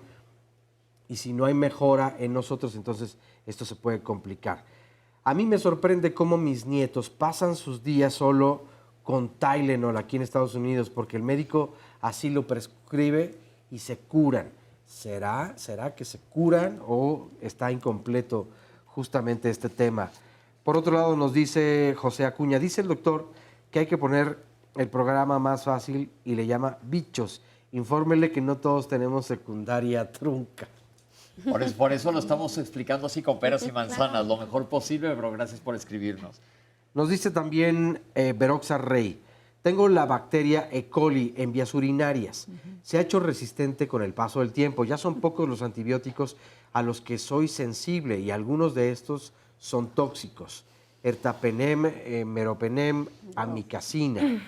Y si no hay mejora en nosotros, entonces esto se puede complicar. A mí me sorprende cómo mis nietos pasan sus días solo con Tylenol aquí en Estados Unidos porque el médico así lo prescribe y se curan. ¿Será que se curan o está incompleto justamente este tema? Por otro lado, nos dice José Acuña, dice el doctor que hay que poner el programa más fácil y le llama bichos. Infórmele que no todos tenemos secundaria trunca. Por eso lo estamos explicando así con peras y manzanas, lo mejor posible, pero gracias por escribirnos. Nos dice también Veroxa Rey, tengo la bacteria E. coli en vías urinarias. Se ha hecho resistente con el paso del tiempo. Ya son pocos los antibióticos a los que soy sensible y algunos de estos son tóxicos. Ertapenem, meropenem, amikacina.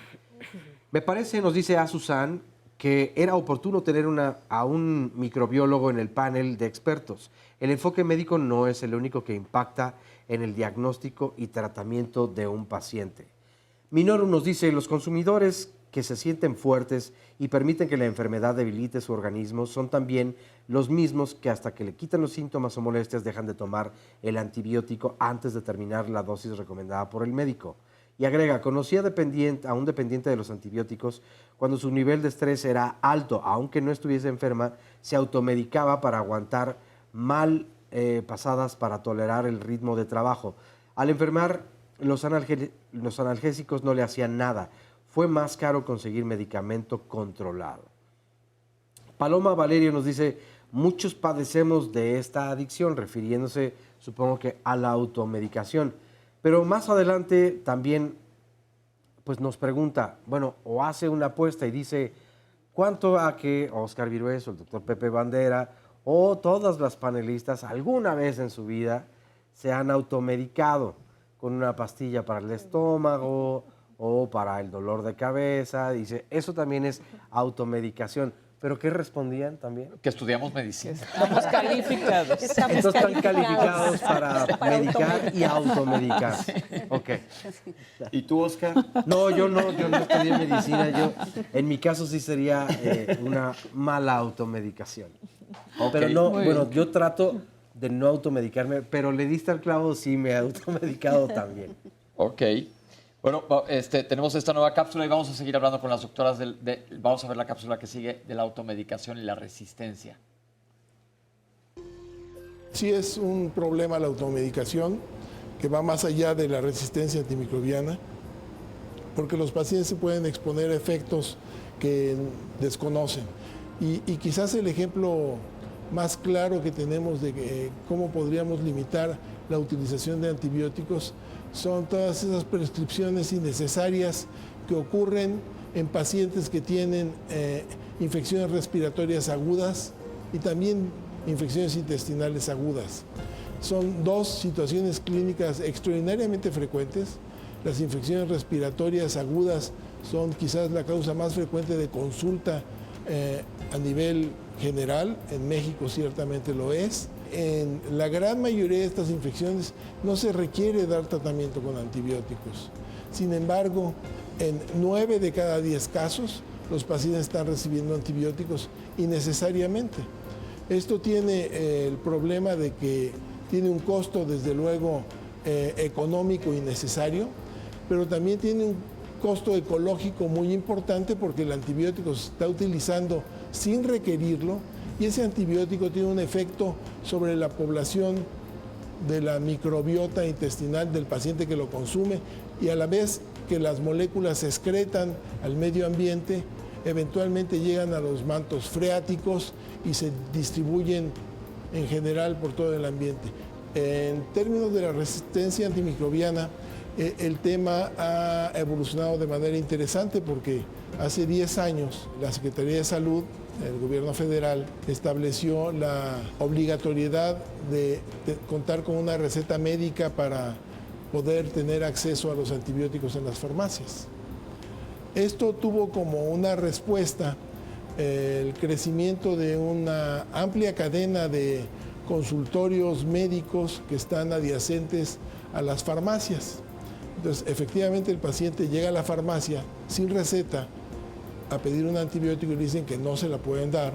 Me parece, nos dice Susan, que era oportuno tener a un microbiólogo en el panel de expertos. El enfoque médico no es el único que impacta en el diagnóstico y tratamiento de un paciente. Minoru nos dice, los consumidores que se sienten fuertes y permiten que la enfermedad debilite su organismo son también los mismos que hasta que le quitan los síntomas o molestias dejan de tomar el antibiótico antes de terminar la dosis recomendada por el médico. Y agrega, conocí a un dependiente de los antibióticos cuando su nivel de estrés era alto, aunque no estuviese enferma, se automedicaba para aguantar mal pasadas para tolerar el ritmo de trabajo. Al enfermar, los analgésicos no le hacían nada. Fue más caro conseguir medicamento controlado. Paloma Valerio nos dice, muchos padecemos de esta adicción, refiriéndose, supongo que a la automedicación. Pero más adelante también pues nos pregunta, bueno, o hace una apuesta y dice, ¿cuánto a que Oscar Virués o el doctor Pepe Bandera o todas las panelistas alguna vez en su vida se han automedicado con una pastilla para el estómago o para el dolor de cabeza? Dice, eso también es automedicación. ¿Pero qué respondían también? Que estudiamos medicina. Estamos calificados. Entonces están calificados para medicar y automedicar. Ok. ¿Y tú, Oscar? No, yo no estudié medicina. En mi caso sí sería una mala automedicación. Ok. Pero no, Muy bueno, bien. yo trato de no automedicarme, pero le diste al clavo, sí me he automedicado también. Ok. Bueno, tenemos esta nueva cápsula y vamos a seguir hablando con las doctoras. Vamos a ver la cápsula que sigue de la automedicación y la resistencia. Sí es un problema la automedicación que va más allá de la resistencia antimicrobiana, porque los pacientes se pueden exponer a efectos que desconocen. Y quizás el ejemplo más claro que tenemos de cómo podríamos limitar la utilización de antibióticos son todas esas prescripciones innecesarias que ocurren en pacientes que tienen infecciones respiratorias agudas y también infecciones intestinales agudas. Son dos situaciones clínicas extraordinariamente frecuentes. Las infecciones respiratorias agudas son quizás la causa más frecuente de consulta a nivel general. En México ciertamente lo es. En la gran mayoría de estas infecciones no se requiere dar tratamiento con antibióticos. Sin embargo, en 9 de cada 10 casos, los pacientes están recibiendo antibióticos innecesariamente. Esto tiene el problema de que tiene un costo, desde luego, económico y necesario, pero también tiene un costo ecológico muy importante porque el antibiótico se está utilizando sin requerirlo y ese antibiótico tiene un efecto sobre la población de la microbiota intestinal del paciente que lo consume y a la vez que las moléculas se excretan al medio ambiente, eventualmente llegan a los mantos freáticos y se distribuyen en general por todo el ambiente. En términos de la resistencia antimicrobiana, el tema ha evolucionado de manera interesante porque hace 10 años la Secretaría de Salud, el gobierno federal, estableció la obligatoriedad de contar con una receta médica para poder tener acceso a los antibióticos en las farmacias. Esto tuvo como una respuesta el crecimiento de una amplia cadena de consultorios médicos que están adyacentes a las farmacias. Entonces, efectivamente, el paciente llega a la farmacia sin receta a pedir un antibiótico y le dicen que no se la pueden dar,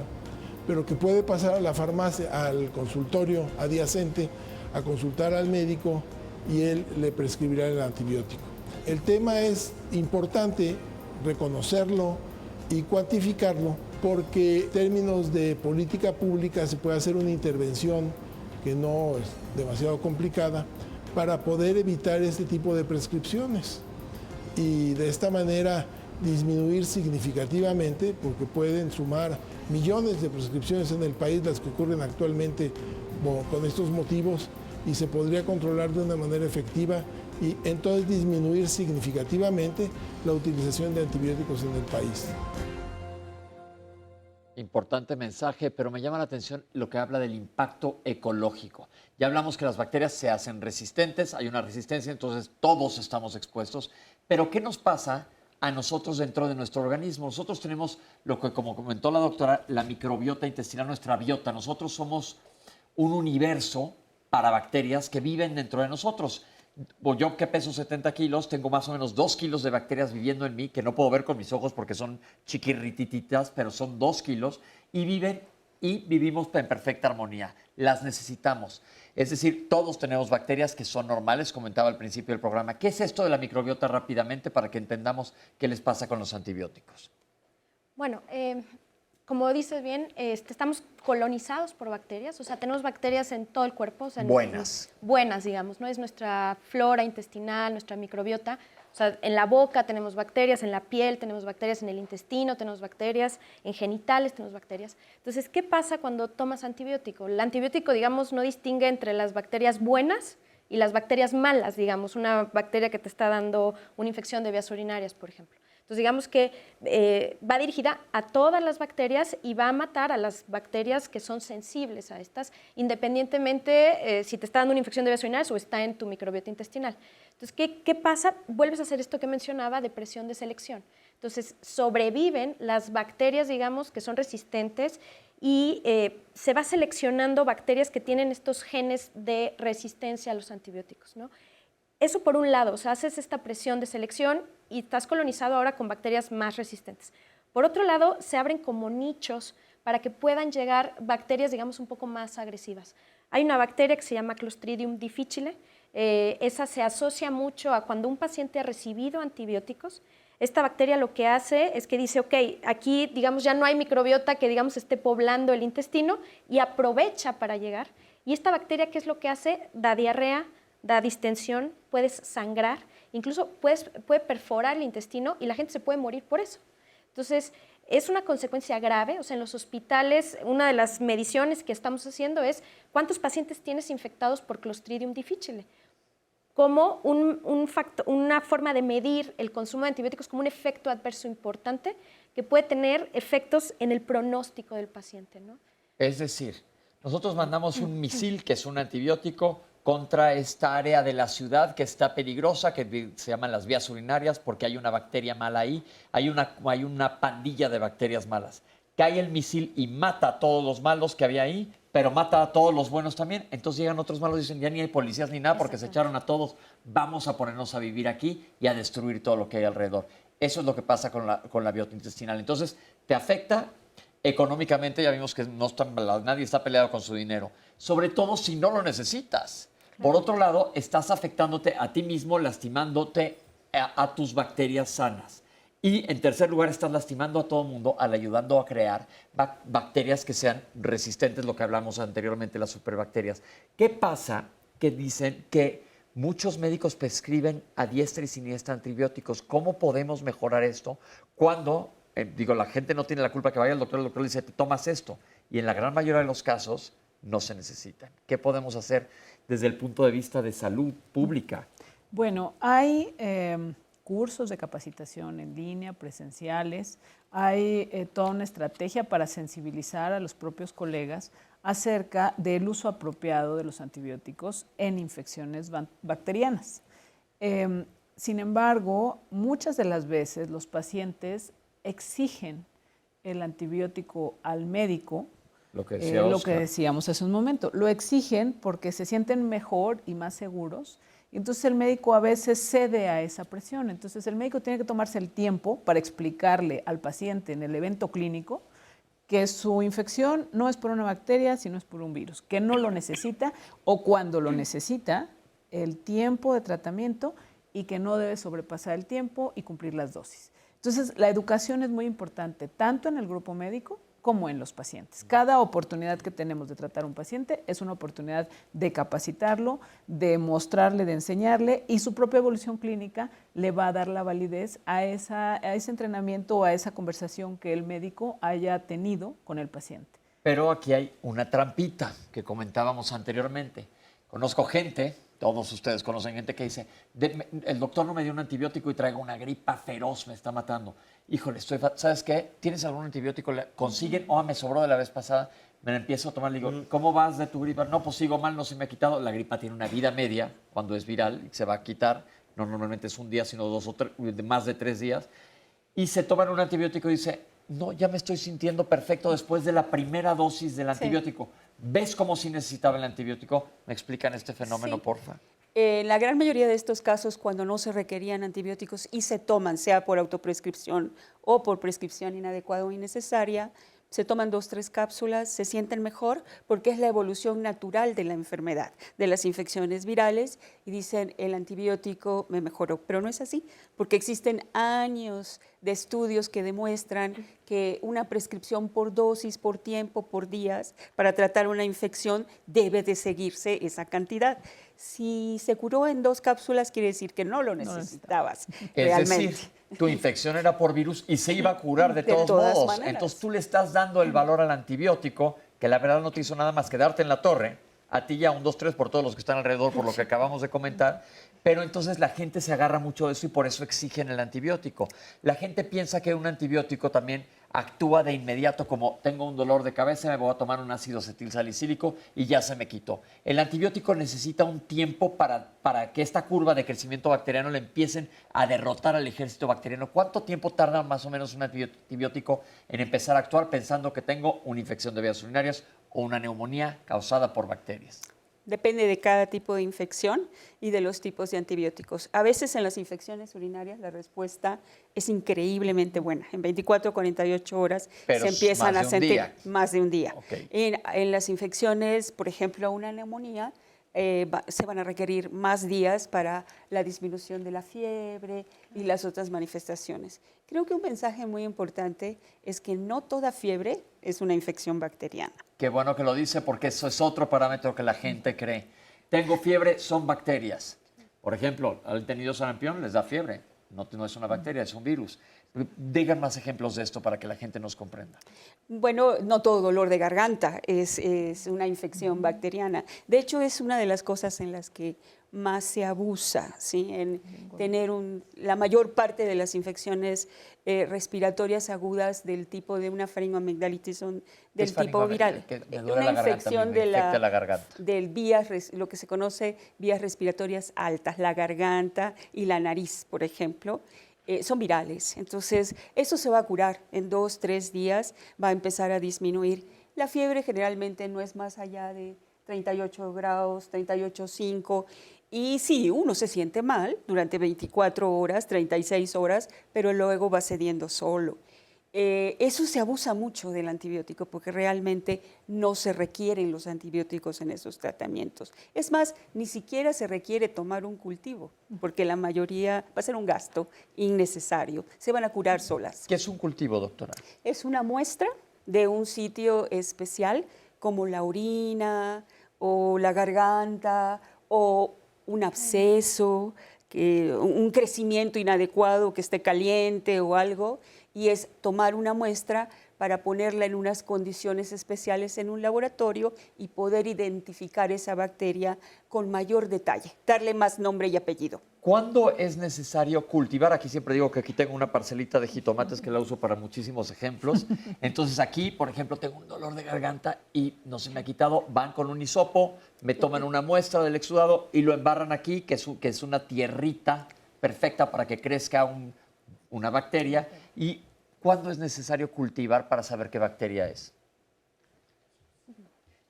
pero que puede pasar a la farmacia, al consultorio adyacente, a consultar al médico y él le prescribirá el antibiótico. El tema es importante reconocerlo y cuantificarlo porque en términos de política pública se puede hacer una intervención que no es demasiado complicada para poder evitar este tipo de prescripciones y de esta manera disminuir significativamente, porque pueden sumar millones de prescripciones en el país las que ocurren actualmente con estos motivos y se podría controlar de una manera efectiva y entonces disminuir significativamente la utilización de antibióticos en el país. Importante mensaje, pero me llama la atención lo que habla del impacto ecológico. Ya hablamos que las bacterias se hacen resistentes, hay una resistencia, entonces todos estamos expuestos. Pero ¿qué nos pasa a nosotros dentro de nuestro organismo? Nosotros tenemos lo que, como comentó la doctora, la microbiota intestinal, nuestra biota. Nosotros somos un universo para bacterias que viven dentro de nosotros. Yo que peso 70 kilos, tengo más o menos 2 kilos de bacterias viviendo en mí, que no puedo ver con mis ojos porque son chiquirritititas, pero son 2 kilos, y vivimos en perfecta armonía. Las necesitamos. Es decir, todos tenemos bacterias que son normales, comentaba al principio del programa. ¿Qué es esto de la microbiota rápidamente para que entendamos qué les pasa con los antibióticos? Bueno, como dices bien, estamos colonizados por bacterias, o sea, tenemos bacterias en todo el cuerpo. O sea, buenas. Buenas, digamos, ¿no? Es nuestra flora intestinal, nuestra microbiota. O sea, en la boca tenemos bacterias, en la piel tenemos bacterias, en el intestino tenemos bacterias, en genitales tenemos bacterias. Entonces, ¿qué pasa cuando tomas antibiótico? El antibiótico, digamos, no distingue entre las bacterias buenas y las bacterias malas, digamos, una bacteria que te está dando una infección de vías urinarias, por ejemplo. Entonces, digamos que va dirigida a todas las bacterias y va a matar a las bacterias que son sensibles a estas, independientemente si te está dando una infección de vías urinarias o está en tu microbiota intestinal. Entonces, ¿qué pasa? Vuelves a hacer esto que mencionaba de presión de selección. Entonces, sobreviven las bacterias, digamos, que son resistentes y se va seleccionando bacterias que tienen estos genes de resistencia a los antibióticos, ¿no? Eso por un lado, o sea, haces esta presión de selección y estás colonizado ahora con bacterias más resistentes. Por otro lado, se abren como nichos para que puedan llegar bacterias, digamos, un poco más agresivas. Hay una bacteria que se llama Clostridium difficile. Esa se asocia mucho a cuando un paciente ha recibido antibióticos. Esta bacteria lo que hace es que dice, ok, aquí, digamos, ya no hay microbiota que, digamos, esté poblando el intestino y aprovecha para llegar. Y esta bacteria, ¿qué es lo que hace? Da diarrea, da distensión, puedes sangrar, incluso puede perforar el intestino y la gente se puede morir por eso. Entonces, es una consecuencia grave. O sea, en los hospitales, una de las mediciones que estamos haciendo es cuántos pacientes tienes infectados por Clostridium difficile. Como una forma de medir el consumo de antibióticos como un efecto adverso importante que puede tener efectos en el pronóstico del paciente, ¿no? Es decir, nosotros mandamos un misil, que es un antibiótico, contra esta área de la ciudad que está peligrosa, que se llaman las vías urinarias, porque hay una bacteria mala ahí, hay una pandilla de bacterias malas. Cae el misil y mata a todos los malos que había ahí, pero mata a todos los buenos también. Entonces llegan otros malos y dicen, ya ni hay policías ni nada porque se echaron a todos. Vamos a ponernos a vivir aquí y a destruir todo lo que hay alrededor. Eso es lo que pasa con la biota intestinal. Entonces te afecta económicamente, ya vimos que nadie está peleado con su dinero, sobre todo si no lo necesitas. Por otro lado, estás afectándote a ti mismo, lastimándote a tus bacterias sanas. Y en tercer lugar, estás lastimando a todo el mundo al ayudando a crear bacterias que sean resistentes, lo que hablamos anteriormente, las superbacterias. ¿Qué pasa? Que dicen que muchos médicos prescriben a diestra y siniestra antibióticos. ¿Cómo podemos mejorar esto cuando, la gente no tiene la culpa que vaya al doctor, el doctor le dice, te tomas esto? Y en la gran mayoría de los casos no se necesitan. ¿Qué podemos hacer desde el punto de vista de salud pública? Bueno, hay cursos de capacitación en línea, presenciales, hay toda una estrategia para sensibilizar a los propios colegas acerca del uso apropiado de los antibióticos en infecciones bacterianas. Sin embargo, muchas de las veces los pacientes exigen el antibiótico al médico, lo que decíamos hace un momento. Lo exigen porque se sienten mejor y más seguros. Y entonces el médico a veces cede a esa presión. Entonces el médico tiene que tomarse el tiempo para explicarle al paciente en el evento clínico que su infección no es por una bacteria, sino es por un virus, que no lo necesita o cuando lo necesita, el tiempo de tratamiento y que no debe sobrepasar el tiempo y cumplir las dosis. Entonces la educación es muy importante, tanto en el grupo médico como en los pacientes. Cada oportunidad que tenemos de tratar a un paciente es una oportunidad de capacitarlo, de mostrarle, de enseñarle, y su propia evolución clínica le va a dar la validez a ese entrenamiento o a esa conversación que el médico haya tenido con el paciente. Pero aquí hay una trampita que comentábamos anteriormente. Conozco gente, todos ustedes conocen gente que dice, el doctor no me dio un antibiótico y traigo una gripa feroz, me está matando. Híjole, ¿sabes qué? ¿Tienes algún antibiótico? ¿Consiguen? Me sobró de la vez pasada. Me la empiezo a tomar, le digo, ¿cómo vas de tu gripa? No, pues sigo mal, no se me ha quitado. La gripa tiene una vida media cuando es viral y se va a quitar. No normalmente es un día, sino 2 o 3, más de 3 días. Y se toman un antibiótico y dice, no, ya me estoy sintiendo perfecto después de la primera dosis del antibiótico. ¿Ves cómo sí necesitaba el antibiótico? ¿Me explican este fenómeno, porfa? En la gran mayoría de estos casos, cuando no se requerían antibióticos y se toman, sea por autoprescripción o por prescripción inadecuada o innecesaria, se toman 2 o 3 cápsulas, se sienten mejor porque es la evolución natural de la enfermedad, de las infecciones virales, y dicen el antibiótico me mejoró, pero no es así, porque existen años de estudios que demuestran que una prescripción por dosis, por tiempo, por días, para tratar una infección debe de seguirse esa cantidad. Si se curó en 2 cápsulas, quiere decir que no lo necesitabas realmente. Es decir, tu infección era por virus y se iba a curar de todos modos. Maneras. Entonces tú le estás dando el valor al antibiótico, que la verdad no te hizo nada más que darte en la torre, a ti ya 1, 2, 3 por todos los que están alrededor, por lo que acabamos de comentar, pero entonces la gente se agarra mucho de eso y por eso exigen el antibiótico. La gente piensa que un antibiótico también actúa de inmediato, como tengo un dolor de cabeza, me voy a tomar un ácido acetilsalicílico y ya se me quitó. El antibiótico necesita un tiempo para que esta curva de crecimiento bacteriano le empiecen a derrotar al ejército bacteriano. ¿Cuánto tiempo tarda más o menos un antibiótico en empezar a actuar pensando que tengo una infección de vías urinarias o una neumonía causada por bacterias? Depende de cada tipo de infección y de los tipos de antibióticos. A veces en las infecciones urinarias la respuesta es increíblemente buena. En 24 o 48 horas Pero se empiezan a sentir más de un día. Okay. En las infecciones, por ejemplo, una neumonía, se van a requerir más días para la disminución de la fiebre y las otras manifestaciones. Creo que un mensaje muy importante es que no toda fiebre es una infección bacteriana. Qué bueno que lo dice, porque eso es otro parámetro que la gente cree. Tengo fiebre, son bacterias. Por ejemplo, al tenido sarampión les da fiebre. No es una bacteria, es un virus. Digan más ejemplos de esto para que la gente nos comprenda. Bueno, no todo dolor de garganta es una infección bacteriana. De hecho, es una de las cosas en las que más se abusa, ¿sí? En tener la mayor parte de las infecciones respiratorias agudas del tipo de una faringoamigdalitis son del tipo viral. Una infección de la garganta. Lo que se conoce vías respiratorias altas, la garganta y la nariz, por ejemplo. Son virales, entonces eso se va a curar en 2, 3 días, va a empezar a disminuir. La fiebre generalmente no es más allá de 38 grados, 38,5, y sí, uno se siente mal durante 24 horas, 36 horas, pero luego va cediendo solo. Eso se abusa mucho del antibiótico porque realmente no se requieren los antibióticos en esos tratamientos. Es más, ni siquiera se requiere tomar un cultivo porque la mayoría va a ser un gasto innecesario. Se van a curar solas. ¿Qué es un cultivo, doctora? Es una muestra de un sitio especial como la orina o la garganta o un absceso, un crecimiento inadecuado que esté caliente o algo. Y es tomar una muestra para ponerla en unas condiciones especiales en un laboratorio y poder identificar esa bacteria con mayor detalle, darle más nombre y apellido. ¿Cuándo es necesario cultivar? Aquí siempre digo que aquí tengo una parcelita de jitomates que la uso para muchísimos ejemplos. Entonces aquí, por ejemplo, tengo un dolor de garganta y no se me ha quitado. Van con un hisopo, me toman una muestra del exudado y lo embarran aquí, que es una tierrita perfecta para que crezca una bacteria. ¿Y cuándo es necesario cultivar para saber qué bacteria es?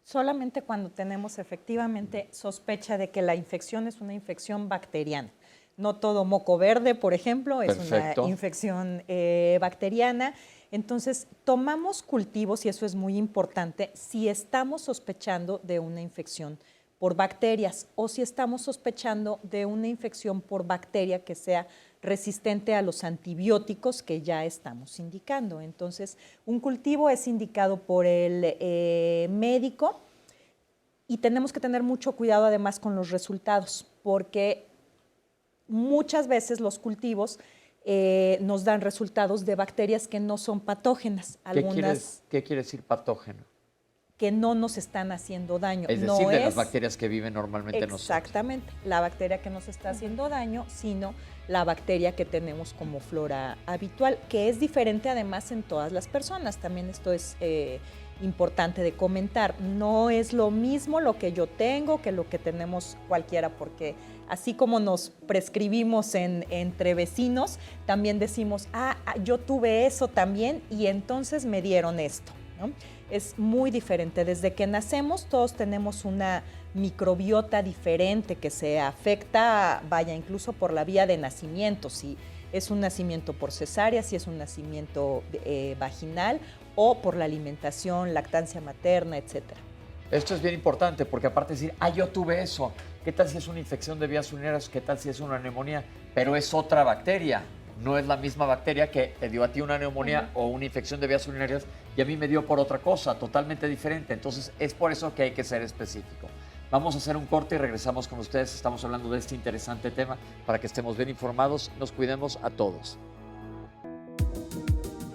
Solamente cuando tenemos efectivamente sospecha de que la infección es una infección bacteriana. No todo moco verde, por ejemplo, es una infección bacteriana. Entonces, tomamos cultivos, y eso es muy importante, si estamos sospechando de una infección por bacterias o si estamos sospechando de una infección por bacteria que sea resistente a los antibióticos que ya estamos indicando. Entonces, un cultivo es indicado por el médico y tenemos que tener mucho cuidado además con los resultados, porque muchas veces los cultivos nos dan resultados de bacterias que no son patógenas. ¿Qué quiere decir patógeno? Que no nos están haciendo daño. Es decir, de las bacterias que viven normalmente en nosotros. Exactamente, la bacteria que nos está haciendo daño, sino la bacteria que tenemos como flora habitual, que es diferente además en todas las personas. También esto es importante de comentar. No es lo mismo lo que yo tengo que lo que tenemos cualquiera, porque así como nos prescribimos entre vecinos, también decimos, yo tuve eso también y entonces me dieron esto, ¿no? Es muy diferente. Desde que nacemos todos tenemos una microbiota diferente que se afecta, incluso por la vía de nacimiento, si es un nacimiento por cesárea, si es un nacimiento vaginal o por la alimentación, lactancia materna, etcétera. Esto es bien importante porque aparte de decir, yo tuve eso, ¿qué tal si es una infección de vías urinarias? ¿Qué tal si es una neumonía? Pero es otra bacteria. No es la misma bacteria que te dio a ti una neumonía o una infección de vías urinarias y a mí me dio por otra cosa, totalmente diferente. Entonces, es por eso que hay que ser específico. Vamos a hacer un corte y regresamos con ustedes. Estamos hablando de este interesante tema para que estemos bien informados. Nos cuidemos a todos.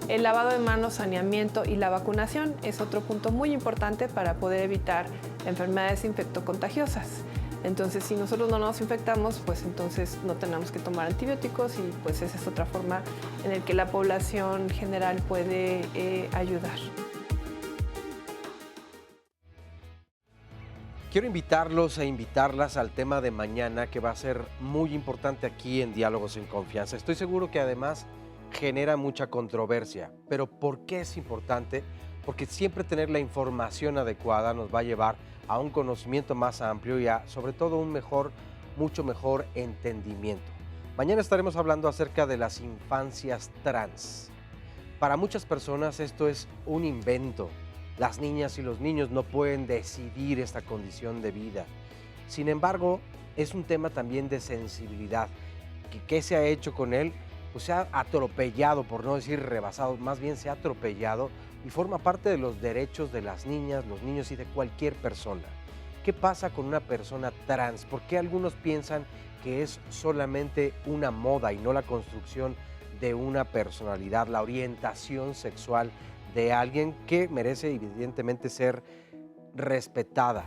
El lavado de manos, saneamiento y la vacunación es otro punto muy importante para poder evitar enfermedades infectocontagiosas. Entonces, si nosotros no nos infectamos, pues entonces no tenemos que tomar antibióticos y pues esa es otra forma en la que la población general puede ayudar. Quiero invitarlos e invitarlas al tema de mañana, que va a ser muy importante aquí en Diálogos en Confianza. Estoy seguro que además genera mucha controversia, pero ¿por qué es importante? Porque siempre tener la información adecuada nos va a llevar a un conocimiento más amplio y a, sobre todo, un mucho mejor entendimiento. Mañana estaremos hablando acerca de las infancias trans. Para muchas personas esto es un invento. Las niñas y los niños no pueden decidir esta condición de vida. Sin embargo, es un tema también de sensibilidad. ¿Qué se ha hecho con él? Pues se ha atropellado, por no decir rebasado, más bien se ha atropellado y forma parte de los derechos de las niñas, los niños y de cualquier persona. ¿Qué pasa con una persona trans? ¿Por qué algunos piensan que es solamente una moda y no la construcción de una personalidad, la orientación sexual de alguien que merece evidentemente ser respetada?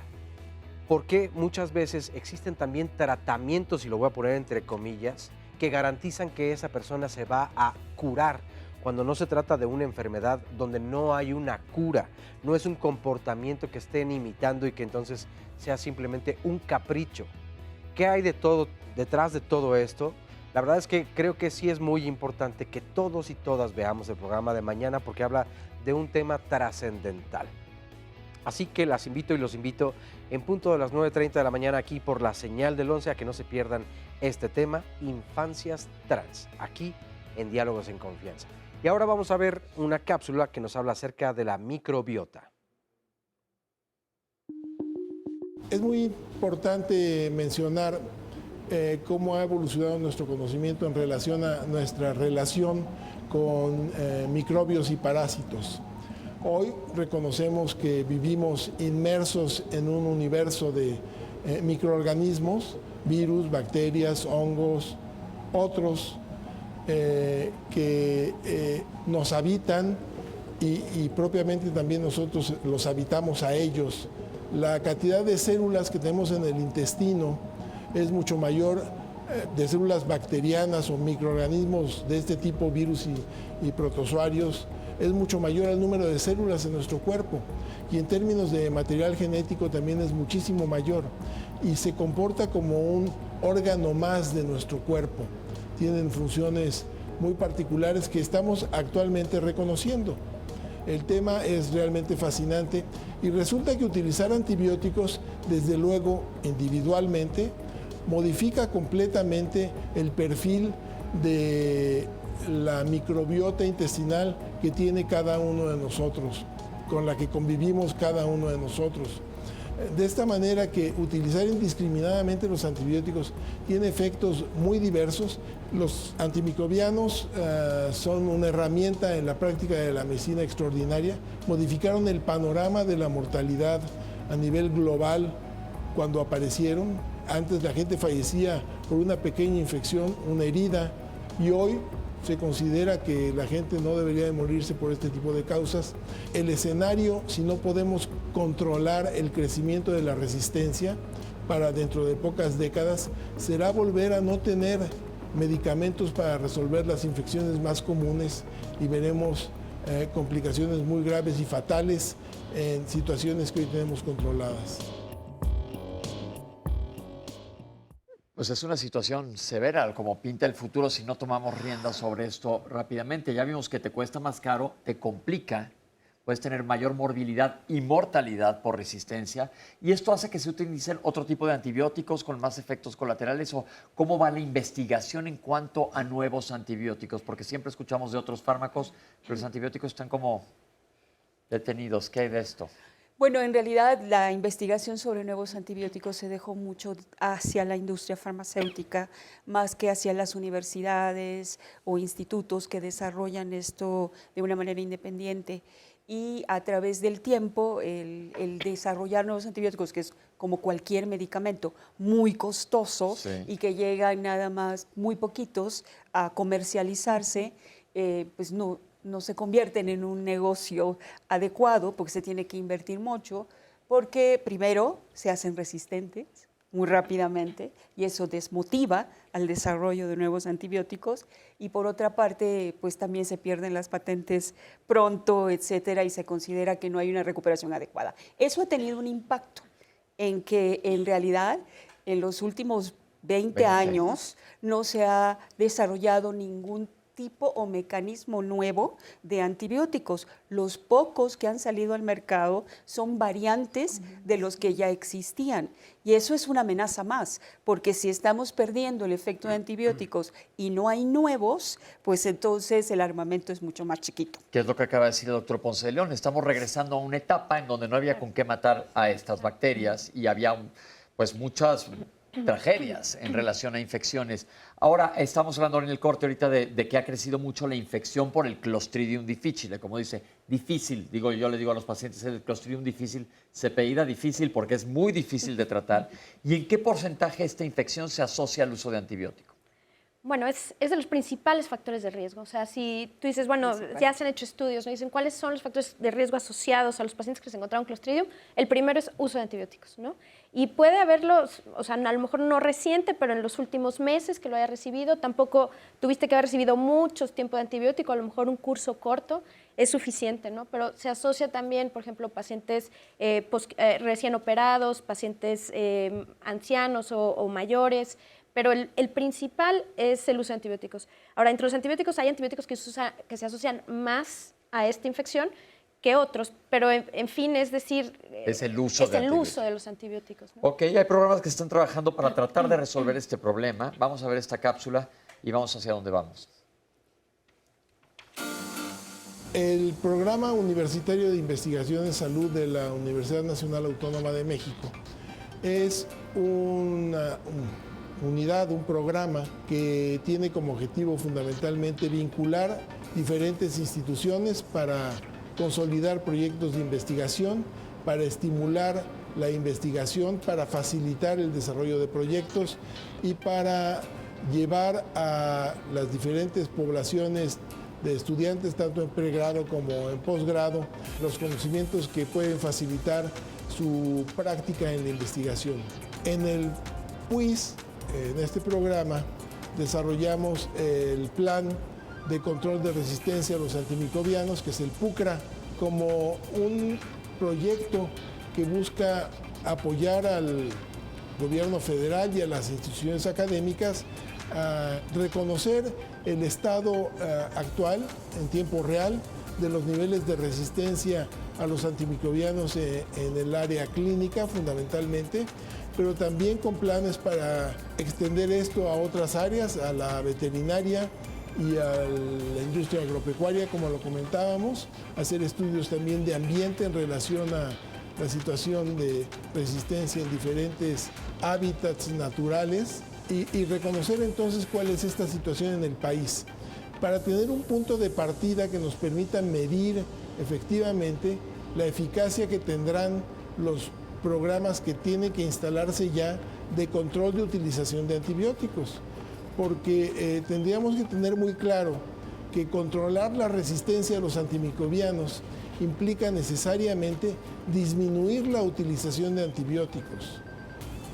Porque muchas veces existen también tratamientos, y lo voy a poner entre comillas, que garantizan que esa persona se va a curar, cuando no se trata de una enfermedad donde no hay una cura, no es un comportamiento que estén imitando y que entonces sea simplemente un capricho. ¿Qué hay detrás de todo esto? La verdad es que creo que sí es muy importante que todos y todas veamos el programa de mañana, porque habla de un tema trascendental. Así que las invito y los invito en punto de las 9:30 de la mañana aquí por la señal del 11 a que no se pierdan este tema, infancias trans, aquí en Diálogos en Confianza. Y ahora vamos a ver una cápsula que nos habla acerca de la microbiota. Es muy importante mencionar cómo ha evolucionado nuestro conocimiento en relación a nuestra relación con microbios y parásitos. Hoy reconocemos que vivimos inmersos en un universo de microorganismos, virus, bacterias, hongos, otros que nos habitan y propiamente también nosotros los habitamos a ellos. La cantidad de células que tenemos en el intestino es mucho mayor, de células bacterianas o microorganismos de este tipo, virus y protozoarios, es mucho mayor al número de células en nuestro cuerpo, y en términos de material genético también es muchísimo mayor y se comporta como un órgano más de nuestro cuerpo. Tienen funciones muy particulares que estamos actualmente reconociendo. El tema es realmente fascinante y resulta que utilizar antibióticos, desde luego individualmente, modifica completamente el perfil de la microbiota intestinal que tiene cada uno de nosotros, con la que convivimos cada uno de nosotros. De esta manera que utilizar indiscriminadamente los antibióticos tiene efectos muy diversos. Los antimicrobianos son una herramienta en la práctica de la medicina extraordinaria. Modificaron el panorama de la mortalidad a nivel global cuando aparecieron. Antes la gente fallecía por una pequeña infección, una herida, y hoy se considera que la gente no debería de morirse por este tipo de causas. El escenario, si no podemos controlar el crecimiento de la resistencia para dentro de pocas décadas, será volver a no tener medicamentos para resolver las infecciones más comunes y veremos complicaciones muy graves y fatales en situaciones que hoy tenemos controladas. Pues es una situación severa, como pinta el futuro si no tomamos riendas sobre esto rápidamente. Ya vimos que te cuesta más caro, te complica, puedes tener mayor morbilidad y mortalidad por resistencia, y esto hace que se utilicen otro tipo de antibióticos con más efectos colaterales. ¿O cómo va la investigación en cuanto a nuevos antibióticos? Porque siempre escuchamos de otros fármacos, pero los antibióticos están como detenidos. ¿Qué hay de esto? Bueno, en realidad la investigación sobre nuevos antibióticos se dejó mucho hacia la industria farmacéutica, más que hacia las universidades o institutos que desarrollan esto de una manera independiente. Y a través del tiempo, el desarrollar nuevos antibióticos, que es como cualquier medicamento, muy costoso, sí, y que llegan nada más muy poquitos a comercializarse, pues no no se convierten en un negocio adecuado porque se tiene que invertir mucho, porque primero se hacen resistentes muy rápidamente y eso desmotiva al desarrollo de nuevos antibióticos y por otra parte pues también se pierden las patentes pronto, etcétera, y se considera que no hay una recuperación adecuada. Eso ha tenido un impacto en que en realidad en los últimos 20 años no se ha desarrollado ningún tipo o mecanismo nuevo de antibióticos. Los pocos que han salido al mercado son variantes de los que ya existían. Y eso es una amenaza más, porque si estamos perdiendo el efecto de antibióticos y no hay nuevos, pues entonces el armamento es mucho más chiquito. Que es lo que acaba de decir el doctor Ponce de León. Estamos regresando a una etapa en donde no había con qué matar a estas bacterias y había pues muchas tragedias en relación a infecciones. Ahora estamos hablando en el corte ahorita de que ha crecido mucho la infección por el Clostridium difficile, como dice, difícil, digo yo le digo a los pacientes, el Clostridium difficile se apellida difícil porque es muy difícil de tratar. ¿Y en qué porcentaje esta infección se asocia al uso de antibiótico? Bueno, es de los principales factores de riesgo. O sea, si tú dices, bueno, ya se han hecho estudios, ¿no? Dicen cuáles son los factores de riesgo asociados a los pacientes que se encontraron Clostridium. El primero es uso de antibióticos, ¿no? Y puede haberlos, o sea, a lo mejor no reciente, pero en los últimos meses que lo haya recibido, tampoco tuviste que haber recibido mucho tiempo de antibiótico, a lo mejor un curso corto es suficiente, ¿no? Pero se asocia también, por ejemplo, pacientes recién operados, pacientes ancianos o mayores. Pero el principal es el uso de antibióticos. Ahora, entre los antibióticos hay antibióticos que se asocian más a esta infección que otros, pero en fin, es decir, es el uso de los antibióticos, ¿no? Ok, hay programas que están trabajando para tratar de resolver este problema. Vamos a ver esta cápsula y vamos hacia dónde vamos. El Programa Universitario de Investigación en Salud de la Universidad Nacional Autónoma de México es una unidad, un programa que tiene como objetivo fundamentalmente vincular diferentes instituciones para consolidar proyectos de investigación, para estimular la investigación, para facilitar el desarrollo de proyectos y para llevar a las diferentes poblaciones de estudiantes, tanto en pregrado como en posgrado, los conocimientos que pueden facilitar su práctica en la investigación. En el PUIS, en este programa, desarrollamos el plan de control de resistencia a los antimicrobianos, que es el PUCRA, como un proyecto que busca apoyar al gobierno federal y a las instituciones académicas a reconocer el estado actual, en tiempo real, de los niveles de resistencia a los antimicrobianos en el área clínica, fundamentalmente, pero también con planes para extender esto a otras áreas, a la veterinaria y a la industria agropecuaria, como lo comentábamos, hacer estudios también de ambiente en relación a la situación de resistencia en diferentes hábitats naturales y reconocer entonces cuál es esta situación en el país, para tener un punto de partida que nos permita medir efectivamente la eficacia que tendrán los programas que tienen que instalarse ya de control de utilización de antibióticos, porque tendríamos que tener muy claro que controlar la resistencia a los antimicrobianos implica necesariamente disminuir la utilización de antibióticos.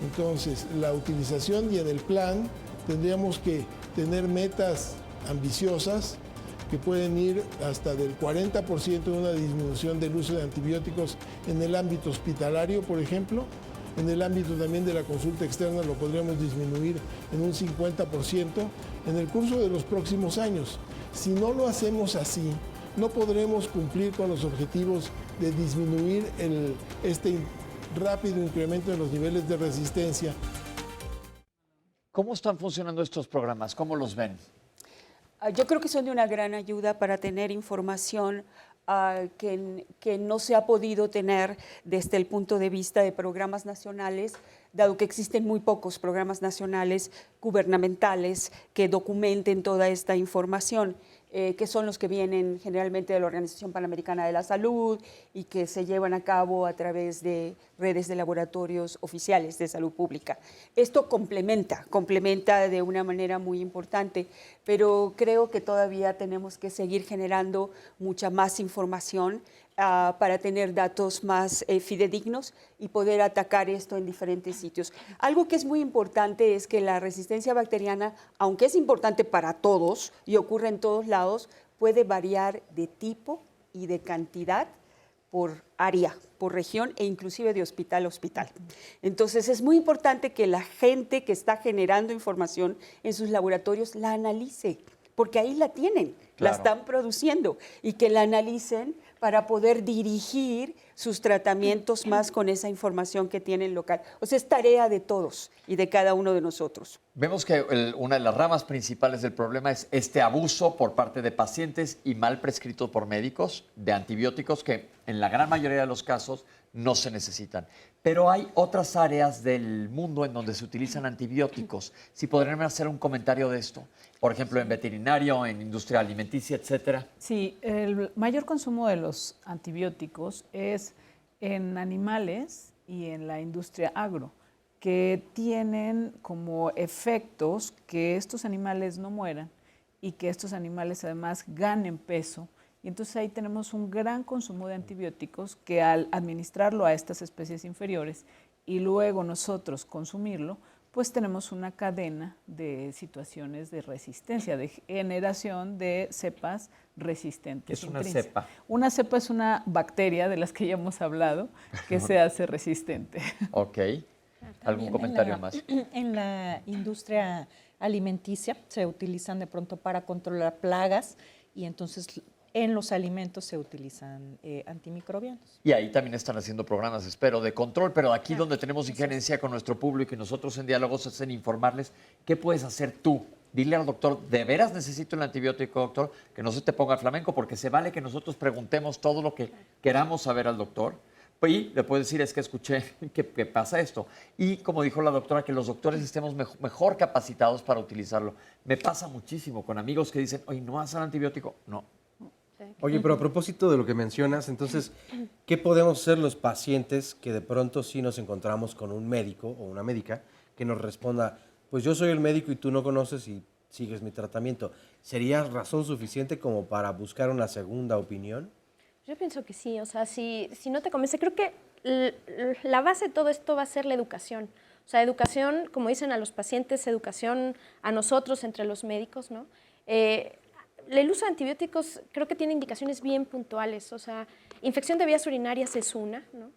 Entonces, la utilización y en el plan tendríamos que tener metas ambiciosas que pueden ir hasta del 40% de una disminución del uso de antibióticos en el ámbito hospitalario, por ejemplo. En el ámbito también de la consulta externa lo podríamos disminuir en un 50% en el curso de los próximos años. Si no lo hacemos así, no podremos cumplir con los objetivos de disminuir este rápido incremento de los niveles de resistencia. ¿Cómo están funcionando estos programas? ¿Cómo los ven? Yo creo que son de una gran ayuda para tener información que no se ha podido tener desde el punto de vista de programas nacionales, dado que existen muy pocos programas nacionales gubernamentales que documenten toda esta información. que son los que vienen generalmente de la Organización Panamericana de la Salud y que se llevan a cabo a través de redes de laboratorios oficiales de salud pública. Esto complementa de una manera muy importante, pero creo que todavía tenemos que seguir generando mucha más información para tener datos más fidedignos y poder atacar esto en diferentes sitios. Algo que es muy importante es que la resistencia bacteriana, aunque es importante para todos y ocurre en todos lados, puede variar de tipo y de cantidad por área, por región e inclusive de hospital a hospital. Entonces es muy importante que la gente que está generando información en sus laboratorios la analice, porque ahí la tienen, la están produciendo, y que la analicen para poder dirigir sus tratamientos más con esa información que tienen local. O sea, es tarea de todos y de cada uno de nosotros. Vemos que una de las ramas principales del problema es este abuso por parte de pacientes y mal prescrito por médicos de antibióticos que en la gran mayoría de los casos no se necesitan. Pero hay otras áreas del mundo en donde se utilizan antibióticos. Si podrían hacer un comentario de esto, por ejemplo, en veterinario, en industria alimenticia, etcétera. Sí, el mayor consumo de los antibióticos es en animales y en la industria agro, que tienen como efectos que estos animales no mueran y que estos animales además ganen peso. Y entonces ahí tenemos un gran consumo de antibióticos que al administrarlo a estas especies inferiores y luego nosotros consumirlo, pues tenemos una cadena de situaciones de resistencia, de generación de cepas resistentes. ¿Qué es una intrínsecas. cepa? Una cepa es una bacteria de las que ya hemos hablado que se hace resistente. Ok. ¿Algún comentario más? En la industria alimenticia se utilizan de pronto para controlar plagas y entonces en los alimentos se utilizan antimicrobianos. Y ahí también están haciendo programas, espero, de control, pero aquí donde tenemos injerencia con nuestro público y nosotros en Diálogos es en informarles qué puedes hacer tú. Dile al doctor, ¿de veras necesito el antibiótico, doctor? Que no se te ponga flamenco, porque se vale que nosotros preguntemos todo lo que queramos saber al doctor. Y le puedes decir, es que escuché que pasa esto. Y como dijo la doctora, que los doctores estemos mejor capacitados para utilizarlo. Me pasa muchísimo con amigos que dicen, oye, ¿no hacen antibiótico? No. Oye, pero a propósito de lo que mencionas, entonces, ¿qué podemos hacer los pacientes que de pronto sí nos encontramos con un médico o una médica que nos responda, pues yo soy el médico y tú no conoces y sigues mi tratamiento? ¿Sería razón suficiente como para buscar una segunda opinión? Yo pienso que sí, o sea, si no te convence, creo que la base de todo esto va a ser la educación. O sea, educación, como dicen a los pacientes, educación a nosotros, entre los médicos, ¿no? El uso de antibióticos creo que tiene indicaciones bien puntuales, o sea, infección de vías urinarias es una, ¿no?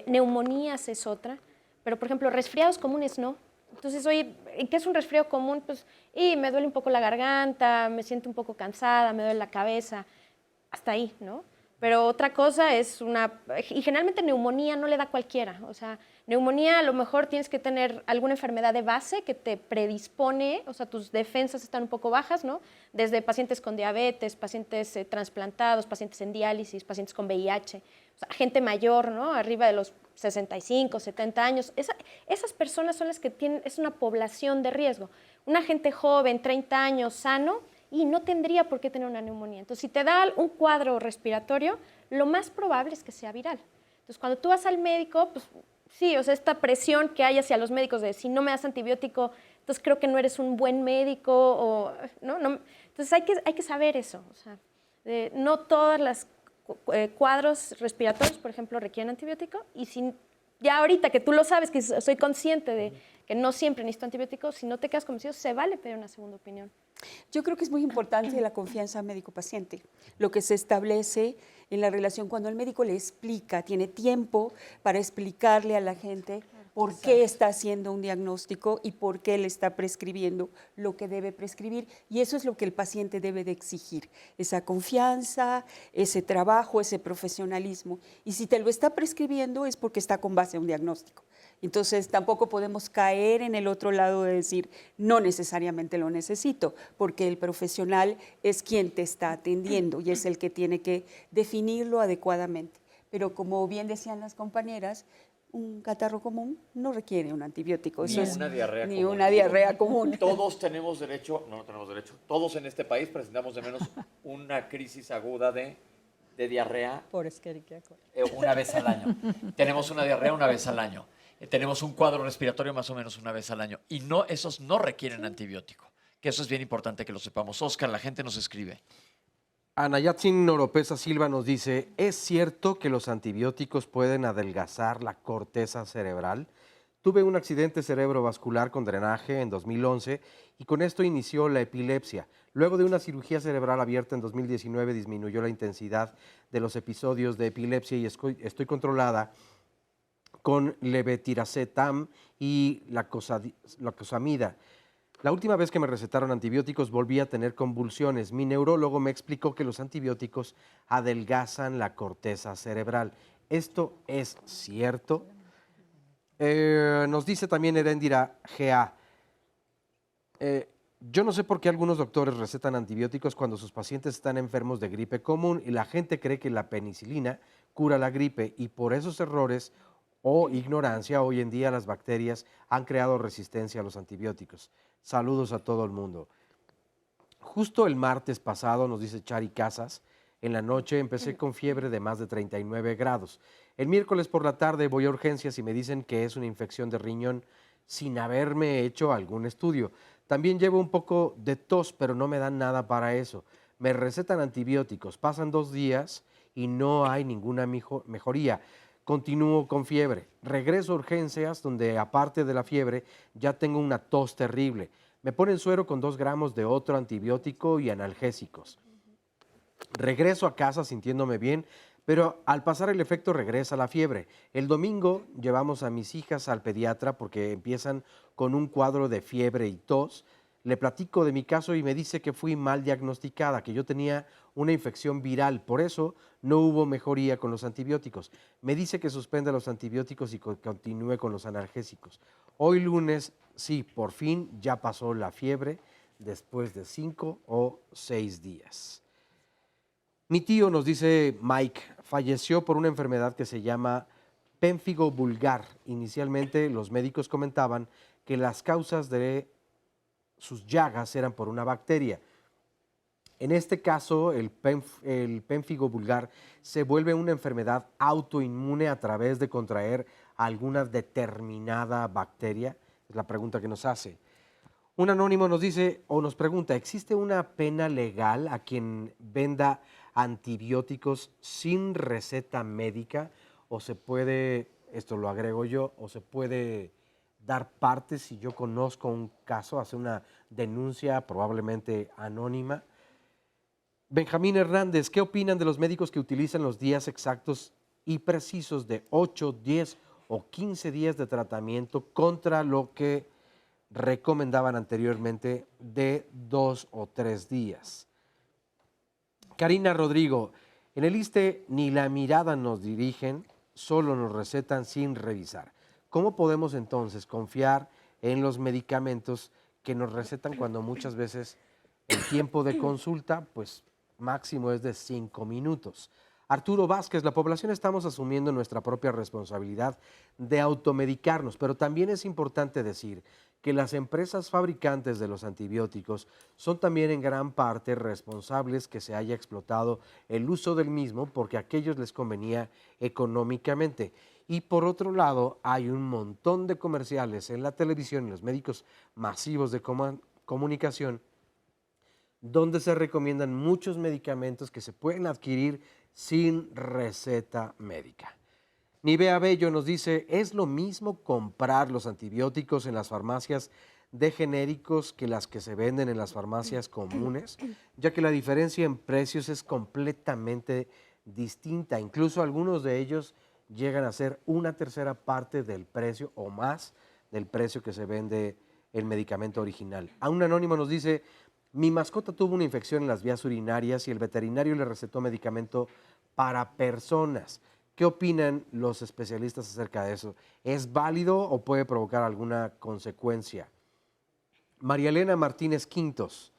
Neumonías es otra, pero por ejemplo, resfriados comunes no. Entonces, oye, ¿qué es un resfriado común? Pues, me duele un poco la garganta, me siento un poco cansada, me duele la cabeza, hasta ahí, ¿no? Pero otra cosa es y generalmente neumonía no le da cualquiera, o sea, neumonía a lo mejor tienes que tener alguna enfermedad de base que te predispone, o sea, tus defensas están un poco bajas, ¿no? Desde pacientes con diabetes, pacientes trasplantados, pacientes en diálisis, pacientes con VIH, o sea, gente mayor, ¿no? Arriba de los 65, 70 años. Esas personas son las que es una población de riesgo. Una gente joven, 30 años, sano, y no tendría por qué tener una neumonía. Entonces, si te da un cuadro respiratorio, lo más probable es que sea viral. Entonces, cuando tú vas al médico, pues sí, o sea, esta presión que hay hacia los médicos de si no me das antibiótico, entonces creo que no eres un buen médico, o no. Entonces, hay que saber eso. O sea, no todas las cuadros respiratorios, por ejemplo, requieren antibiótico, y ya ahorita que tú lo sabes, que soy consciente de que no siempre necesito antibióticos, si no te quedas convencido, se vale pedir una segunda opinión. Yo creo que es muy importante la confianza médico-paciente, lo que se establece en la relación cuando el médico le explica, tiene tiempo para explicarle a la gente por qué está haciendo un diagnóstico y por qué le está prescribiendo lo que debe prescribir. Y eso es lo que el paciente debe de exigir, esa confianza, ese trabajo, ese profesionalismo. Y si te lo está prescribiendo es porque está con base a un diagnóstico. Entonces tampoco podemos caer en el otro lado de decir, no necesariamente lo necesito, porque el profesional es quien te está atendiendo y es el que tiene que definirlo adecuadamente. Pero como bien decían las compañeras, Un catarro común no requiere un antibiótico. Ni Eso es, una diarrea ni común. una diarrea común. Todos tenemos derecho, no tenemos derecho, todos en este país presentamos de menos una crisis aguda de diarrea Por Escherichia coli. una vez al año. Tenemos una diarrea una vez al año. Tenemos un cuadro respiratorio más o menos una vez al año. Y no, esos no requieren antibiótico. Que eso es bien importante que lo sepamos. Oscar, la gente nos escribe. Anayatzin Oropesa Silva nos dice, ¿es cierto que los antibióticos pueden adelgazar la corteza cerebral? Tuve un accidente cerebrovascular con drenaje en 2011 y con esto inició la epilepsia. Luego de una cirugía cerebral abierta en 2019 disminuyó la intensidad de los episodios de epilepsia y estoy controlada con levetiracetam y lacosamida. La última vez que me recetaron antibióticos volví a tener convulsiones. Mi neurólogo me explicó que los antibióticos adelgazan la corteza cerebral. ¿Esto es cierto? Nos dice también Heréndira G.A. Yo no sé por qué algunos doctores recetan antibióticos cuando sus pacientes están enfermos de gripe común y la gente cree que la penicilina cura la gripe y por esos errores o ignorancia hoy en día las bacterias han creado resistencia a los antibióticos. Saludos a todo el mundo. Justo el martes pasado, nos dice Chari Casas, en la noche empecé con fiebre de más de 39 grados. El miércoles por la tarde voy a urgencias y me dicen que es una infección de riñón sin haberme hecho algún estudio. También llevo un poco de tos, pero no me dan nada para eso. Me recetan antibióticos, pasan 2 días y no hay ninguna mejoría. Continúo con fiebre. Regreso a urgencias donde aparte de la fiebre ya tengo una tos terrible. Me ponen suero con 2 gramos de otro antibiótico y analgésicos. Regreso a casa sintiéndome bien, pero al pasar el efecto regresa la fiebre. El domingo llevamos a mis hijas al pediatra porque empiezan con un cuadro de fiebre y tos. Le platico de mi caso y me dice que fui mal diagnosticada, que yo tenía una infección viral, por eso no hubo mejoría con los antibióticos. Me dice que suspenda los antibióticos y continúe con los analgésicos. Hoy lunes, sí, por fin ya pasó la fiebre después de 5 o 6 días. Mi tío, nos dice Mike, falleció por una enfermedad que se llama pénfigo vulgar. Inicialmente los médicos comentaban que las causas de sus llagas eran por una bacteria. En este caso, el pénfigo vulgar se vuelve una enfermedad autoinmune a través de contraer alguna determinada bacteria. Es la pregunta que nos hace. Un anónimo nos dice o nos pregunta, ¿existe una pena legal a quien venda antibióticos sin receta médica? ¿O se puede, esto lo agrego yo, o se puede dar parte si yo conozco un caso, hacer una denuncia probablemente anónima? Benjamín Hernández, ¿qué opinan de los médicos que utilizan los días exactos y precisos de 8, 10 o 15 días de tratamiento contra lo que recomendaban anteriormente de 2 o 3 días? Karina Rodrigo, en el ISSSTE ni la mirada nos dirigen, solo nos recetan sin revisar. ¿Cómo podemos entonces confiar en los medicamentos que nos recetan cuando muchas veces el tiempo de consulta pues máximo es de 5 minutos? Arturo Vázquez, la población estamos asumiendo nuestra propia responsabilidad de automedicarnos, pero también es importante decir que las empresas fabricantes de los antibióticos son también en gran parte responsables que se haya explotado el uso del mismo porque a aquellos les convenía económicamente. Y por otro lado, hay un montón de comerciales en la televisión, en los médicos masivos de comunicación, donde se recomiendan muchos medicamentos que se pueden adquirir sin receta médica. Nivea Bello nos dice, ¿es lo mismo comprar los antibióticos en las farmacias de genéricos que las que se venden en las farmacias comunes? Ya que la diferencia en precios es completamente distinta. Incluso algunos de ellos llegan a ser 1/3 parte del precio o más del precio que se vende el medicamento original. A un anónimo nos dice, mi mascota tuvo una infección en las vías urinarias y el veterinario le recetó medicamento para personas. ¿Qué opinan los especialistas acerca de eso? ¿Es válido o puede provocar alguna consecuencia? María Elena Martínez Quintos,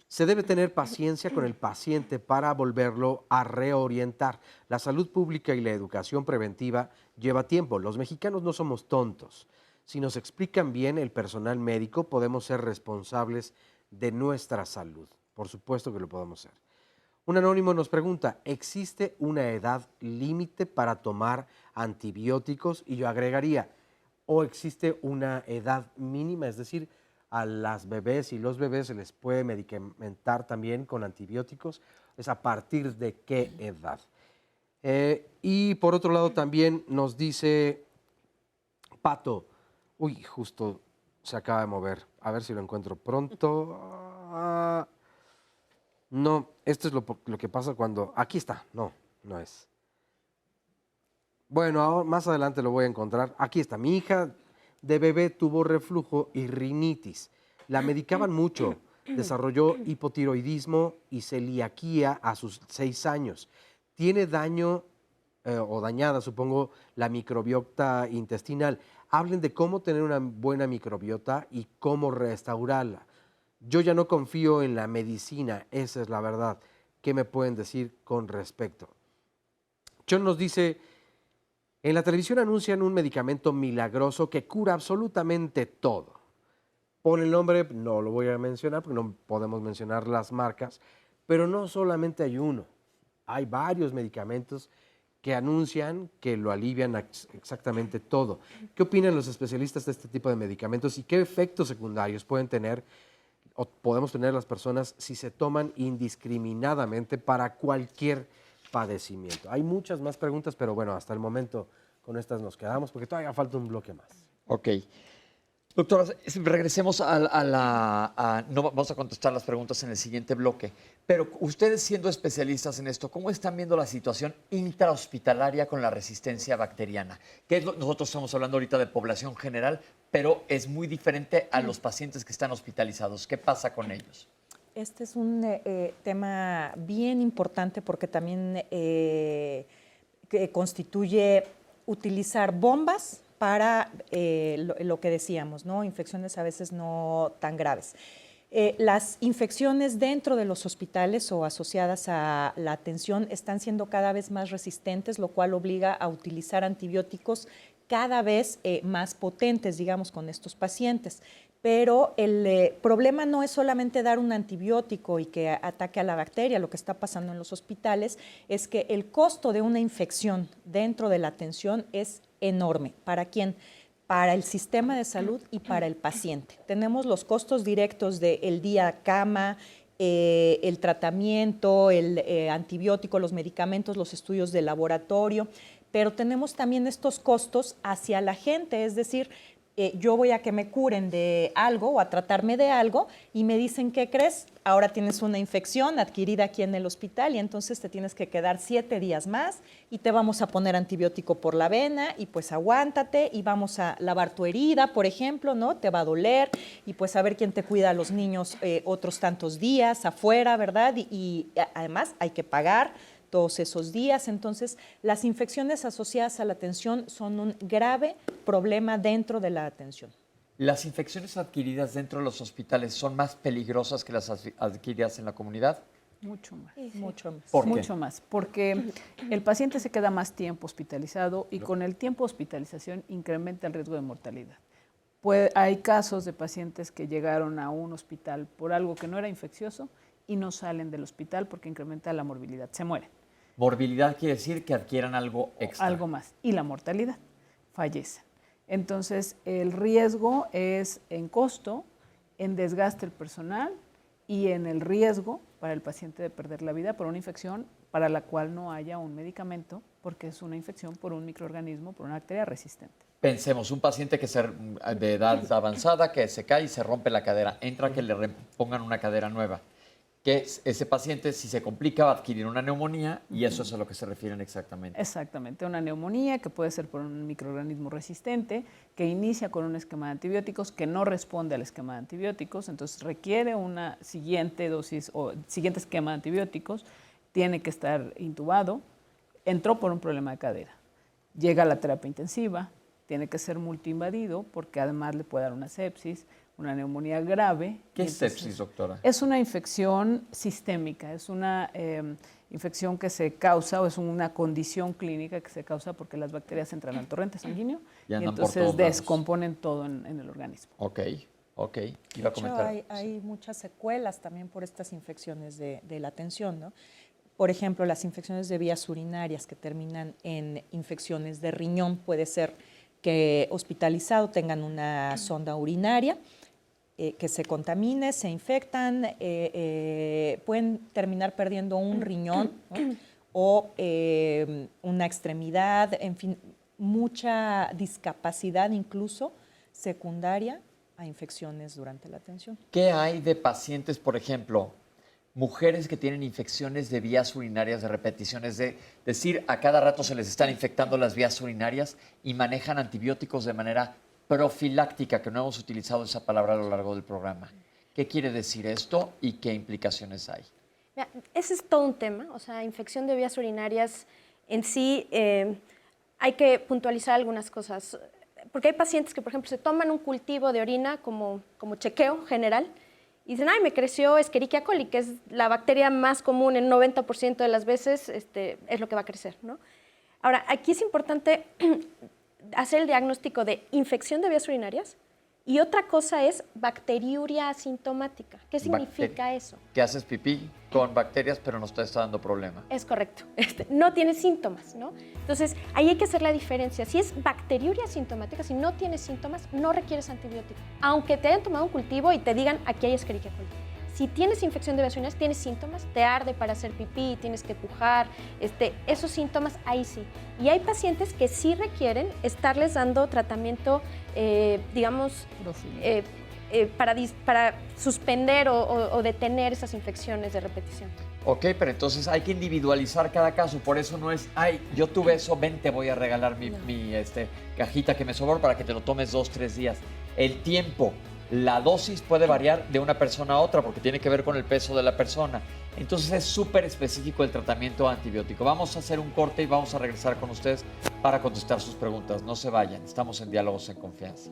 Se debe tener paciencia con el paciente para volverlo a reorientar. La salud pública y la educación preventiva lleva tiempo. Los mexicanos no somos tontos. Si nos explican bien el personal médico, podemos ser responsables de nuestra salud. Por supuesto que lo podemos ser. Un anónimo nos pregunta, ¿existe una edad límite para tomar antibióticos? Y yo agregaría, ¿o existe una edad mínima? Es decir, a las bebés y los bebés se les puede medicamentar también con antibióticos. ¿Es a partir de qué edad? Y por otro lado también nos dice Pato, uy, justo se acaba de mover, a ver si lo encuentro pronto. No, esto es lo que pasa cuando... Aquí está, no es. Bueno, ahora, más adelante lo voy a encontrar. Aquí está, mi hija de bebé tuvo reflujo y rinitis. La medicaban mucho, desarrolló hipotiroidismo y celiaquía a sus 6 años. Tiene daño o dañada, supongo, la microbiota intestinal. Hablen de cómo tener una buena microbiota y cómo restaurarla. Yo ya no confío en la medicina, esa es la verdad. ¿Qué me pueden decir con respecto? John nos dice, en la televisión anuncian un medicamento milagroso que cura absolutamente todo. Pon el nombre, no lo voy a mencionar porque no podemos mencionar las marcas, pero no solamente hay uno. Hay varios medicamentos que anuncian que lo alivian exactamente todo. ¿Qué opinan los especialistas de este tipo de medicamentos y qué efectos secundarios pueden tener o podemos tener las personas si se toman indiscriminadamente para cualquier padecimiento? Hay muchas más preguntas, pero bueno, hasta el momento con estas nos quedamos porque todavía falta un bloque más. Ok. Doctora, regresemos no vamos a contestar las preguntas en el siguiente bloque, pero ustedes siendo especialistas en esto, ¿cómo están viendo la situación intrahospitalaria con la resistencia bacteriana? Nosotros estamos hablando ahorita de población general, pero es muy diferente a los pacientes que están hospitalizados. ¿Qué pasa con ellos? Este es un tema bien importante porque también constituye utilizar bombas para lo que decíamos, ¿no? Infecciones a veces no tan graves. Las infecciones dentro de los hospitales o asociadas a la atención están siendo cada vez más resistentes, lo cual obliga a utilizar antibióticos cada vez más potentes, digamos, con estos pacientes. Pero el problema no es solamente dar un antibiótico y que ataque a la bacteria. Lo que está pasando en los hospitales es que el costo de una infección dentro de la atención es enorme. ¿Para quién? Para el sistema de salud y para el paciente. Tenemos los costos directos del día cama, el tratamiento, el antibiótico, los medicamentos, los estudios de laboratorio, pero tenemos también estos costos hacia la gente, es decir, yo voy a que me curen de algo o a tratarme de algo y me dicen, ¿qué crees? Ahora tienes una infección adquirida aquí en el hospital y entonces te tienes que quedar 7 días más y te vamos a poner antibiótico por la vena y pues aguántate y vamos a lavar tu herida, por ejemplo, ¿no? Te va a doler y pues a ver quién te cuida a los niños otros tantos días afuera, ¿verdad? Y además hay que pagar todos esos días. Entonces, las infecciones asociadas a la atención son un grave problema dentro de la atención. ¿Las infecciones adquiridas dentro de los hospitales son más peligrosas que las adquiridas en la comunidad? Mucho más. Sí. Mucho más. ¿Por qué? Mucho más, porque el paciente se queda más tiempo hospitalizado y con el tiempo de hospitalización incrementa el riesgo de mortalidad. Hay casos de pacientes que llegaron a un hospital por algo que no era infeccioso y no salen del hospital porque incrementa la morbilidad, se mueren. Morbilidad quiere decir que adquieran algo extra. Algo más. Y la mortalidad, fallecen. Entonces, el riesgo es en costo, en desgaste del personal y en el riesgo para el paciente de perder la vida por una infección para la cual no haya un medicamento, porque es una infección por un microorganismo, por una bacteria resistente. Pensemos, un paciente de edad avanzada que se cae y se rompe la cadera, entra que le pongan una cadera nueva. Que ese paciente, si se complica, va a adquirir una neumonía y eso es a lo que se refieren exactamente. Exactamente, una neumonía que puede ser por un microorganismo resistente, que inicia con un esquema de antibióticos, que no responde al esquema de antibióticos, entonces requiere una siguiente dosis o siguiente esquema de antibióticos, tiene que estar intubado, entró por un problema de cadera, llega a la terapia intensiva, tiene que ser multiinvadido porque además le puede dar una sepsis, una neumonía grave. ¿Qué y es entonces sepsis, doctora? Es una infección sistémica, es una infección que se causa, o es una condición clínica que se causa porque las bacterias entran al torrente sanguíneo Y y andan por entonces todos lados. descomponen todo en el organismo. Ok. Iba a De hecho, comentar. hay muchas secuelas también por estas infecciones de la atención, ¿no? Por ejemplo, las infecciones de vías urinarias que terminan en infecciones de riñón, puede ser que hospitalizado tengan una sonda urinaria, que se contamine, se infectan, pueden terminar perdiendo un riñón, ¿no? O una extremidad, en fin, mucha discapacidad incluso secundaria a infecciones durante la atención. ¿Qué hay de pacientes, por ejemplo, mujeres que tienen infecciones de vías urinarias de repeticiones, de decir, a cada rato se les están infectando las vías urinarias y manejan antibióticos de manera profiláctica, que no hemos utilizado esa palabra a lo largo del programa? ¿Qué quiere decir esto y qué implicaciones hay? Mira, ese es todo un tema, o sea, infección de vías urinarias en sí, hay que puntualizar algunas cosas, porque hay pacientes que, por ejemplo, se toman un cultivo de orina como chequeo general y dicen, ay, me creció Escherichia coli, que es la bacteria más común en 90% de las veces, es lo que va a crecer, ¿no? Ahora, aquí es importante hacer el diagnóstico de infección de vías urinarias y otra cosa es bacteriuria asintomática. ¿Qué significa eso? Que haces pipí con bacterias, pero no te está dando problema. Es correcto. No tiene síntomas, ¿no? Entonces, ahí hay que hacer la diferencia. Si es bacteriuria asintomática, si no tienes síntomas, no requieres antibiótico. Aunque te hayan tomado un cultivo y te digan, aquí hay Escherichia coli. Si tienes infección de vías urinarias, tienes síntomas, te arde para hacer pipí, tienes que pujar, esos síntomas, ahí sí. Y hay pacientes que sí requieren estarles dando tratamiento, digamos, para suspender o detener esas infecciones de repetición. Ok, pero entonces hay que individualizar cada caso, por eso no es, ay, yo tuve eso, ven, te voy a regalar mi cajita que me sobró para que te lo tomes 2-3 días. El tiempo, la dosis puede variar de una persona a otra porque tiene que ver con el peso de la persona. Entonces es súper específico el tratamiento antibiótico. Vamos a hacer un corte y vamos a regresar con ustedes para contestar sus preguntas. No se vayan, estamos en Diálogos en Confianza.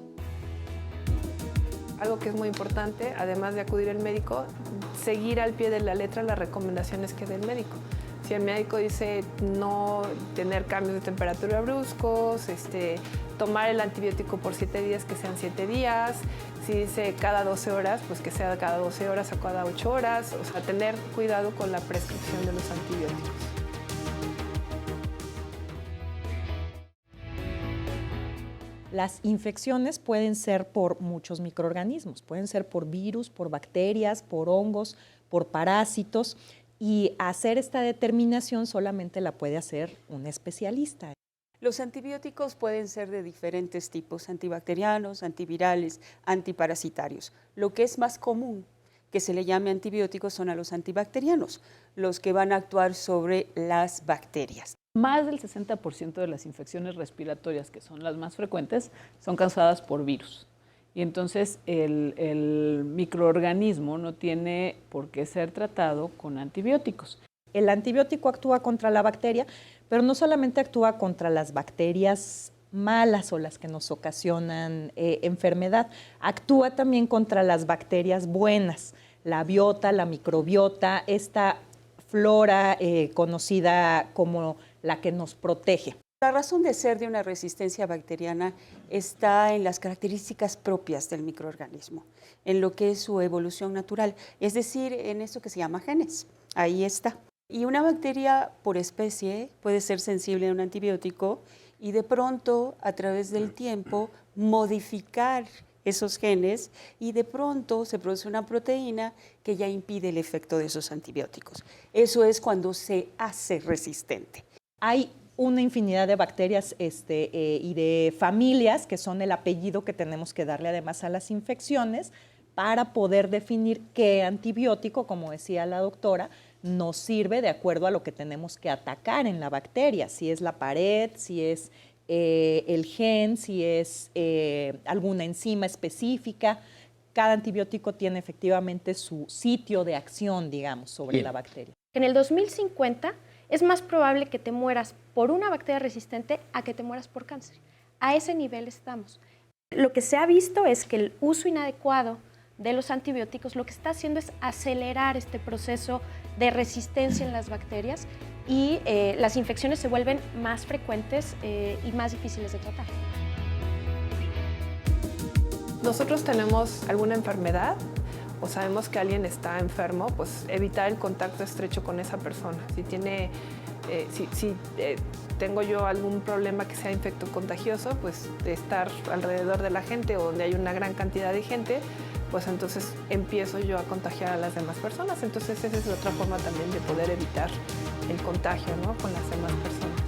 Algo que es muy importante, además de acudir al médico, seguir al pie de la letra las recomendaciones que dé el médico. Si el médico dice no tener cambios de temperatura bruscos, tomar el antibiótico por 7 días, que sean 7 días. Si dice cada 12 horas, pues que sea cada 12 horas o cada 8 horas. O sea, tener cuidado con la prescripción de los antibióticos. Las infecciones pueden ser por muchos microorganismos, pueden ser por virus, por bacterias, por hongos, por parásitos, y hacer esta determinación solamente la puede hacer un especialista. Los antibióticos pueden ser de diferentes tipos, antibacterianos, antivirales, antiparasitarios. Lo que es más común que se le llame antibióticos son a los antibacterianos, los que van a actuar sobre las bacterias. Más del 60% de las infecciones respiratorias, que son las más frecuentes, son causadas por virus. Y entonces el microorganismo no tiene por qué ser tratado con antibióticos. El antibiótico actúa contra la bacteria, pero no solamente actúa contra las bacterias malas o las que nos ocasionan enfermedad, actúa también contra las bacterias buenas, la biota, la microbiota, esta flora conocida como la que nos protege. La razón de ser de una resistencia bacteriana está en las características propias del microorganismo, en lo que es su evolución natural, es decir, en eso que se llama genes. Ahí está. Y una bacteria por especie puede ser sensible a un antibiótico y de pronto, a través del tiempo, modificar esos genes y de pronto se produce una proteína que ya impide el efecto de esos antibióticos. Eso es cuando se hace resistente. Hay una infinidad de bacterias y de familias que son el apellido que tenemos que darle además a las infecciones para poder definir qué antibiótico, como decía la doctora, nos sirve de acuerdo a lo que tenemos que atacar en la bacteria, si es la pared, si es el gen, si es alguna enzima específica. Cada antibiótico tiene efectivamente su sitio de acción, digamos, sobre la bacteria. En el 2050 es más probable que te mueras por una bacteria resistente a que te mueras por cáncer. A ese nivel estamos. Lo que se ha visto es que el uso inadecuado de los antibióticos lo que está haciendo es acelerar este proceso de resistencia en las bacterias y las infecciones se vuelven más frecuentes y más difíciles de tratar. Nosotros tenemos alguna enfermedad o sabemos que alguien está enfermo, pues evitar el contacto estrecho con esa persona. Si tengo yo algún problema que sea infectocontagioso, pues de estar alrededor de la gente o donde hay una gran cantidad de gente, pues entonces empiezo yo a contagiar a las demás personas. Entonces esa es la otra forma también de poder evitar el contagio, ¿no?, con las demás personas.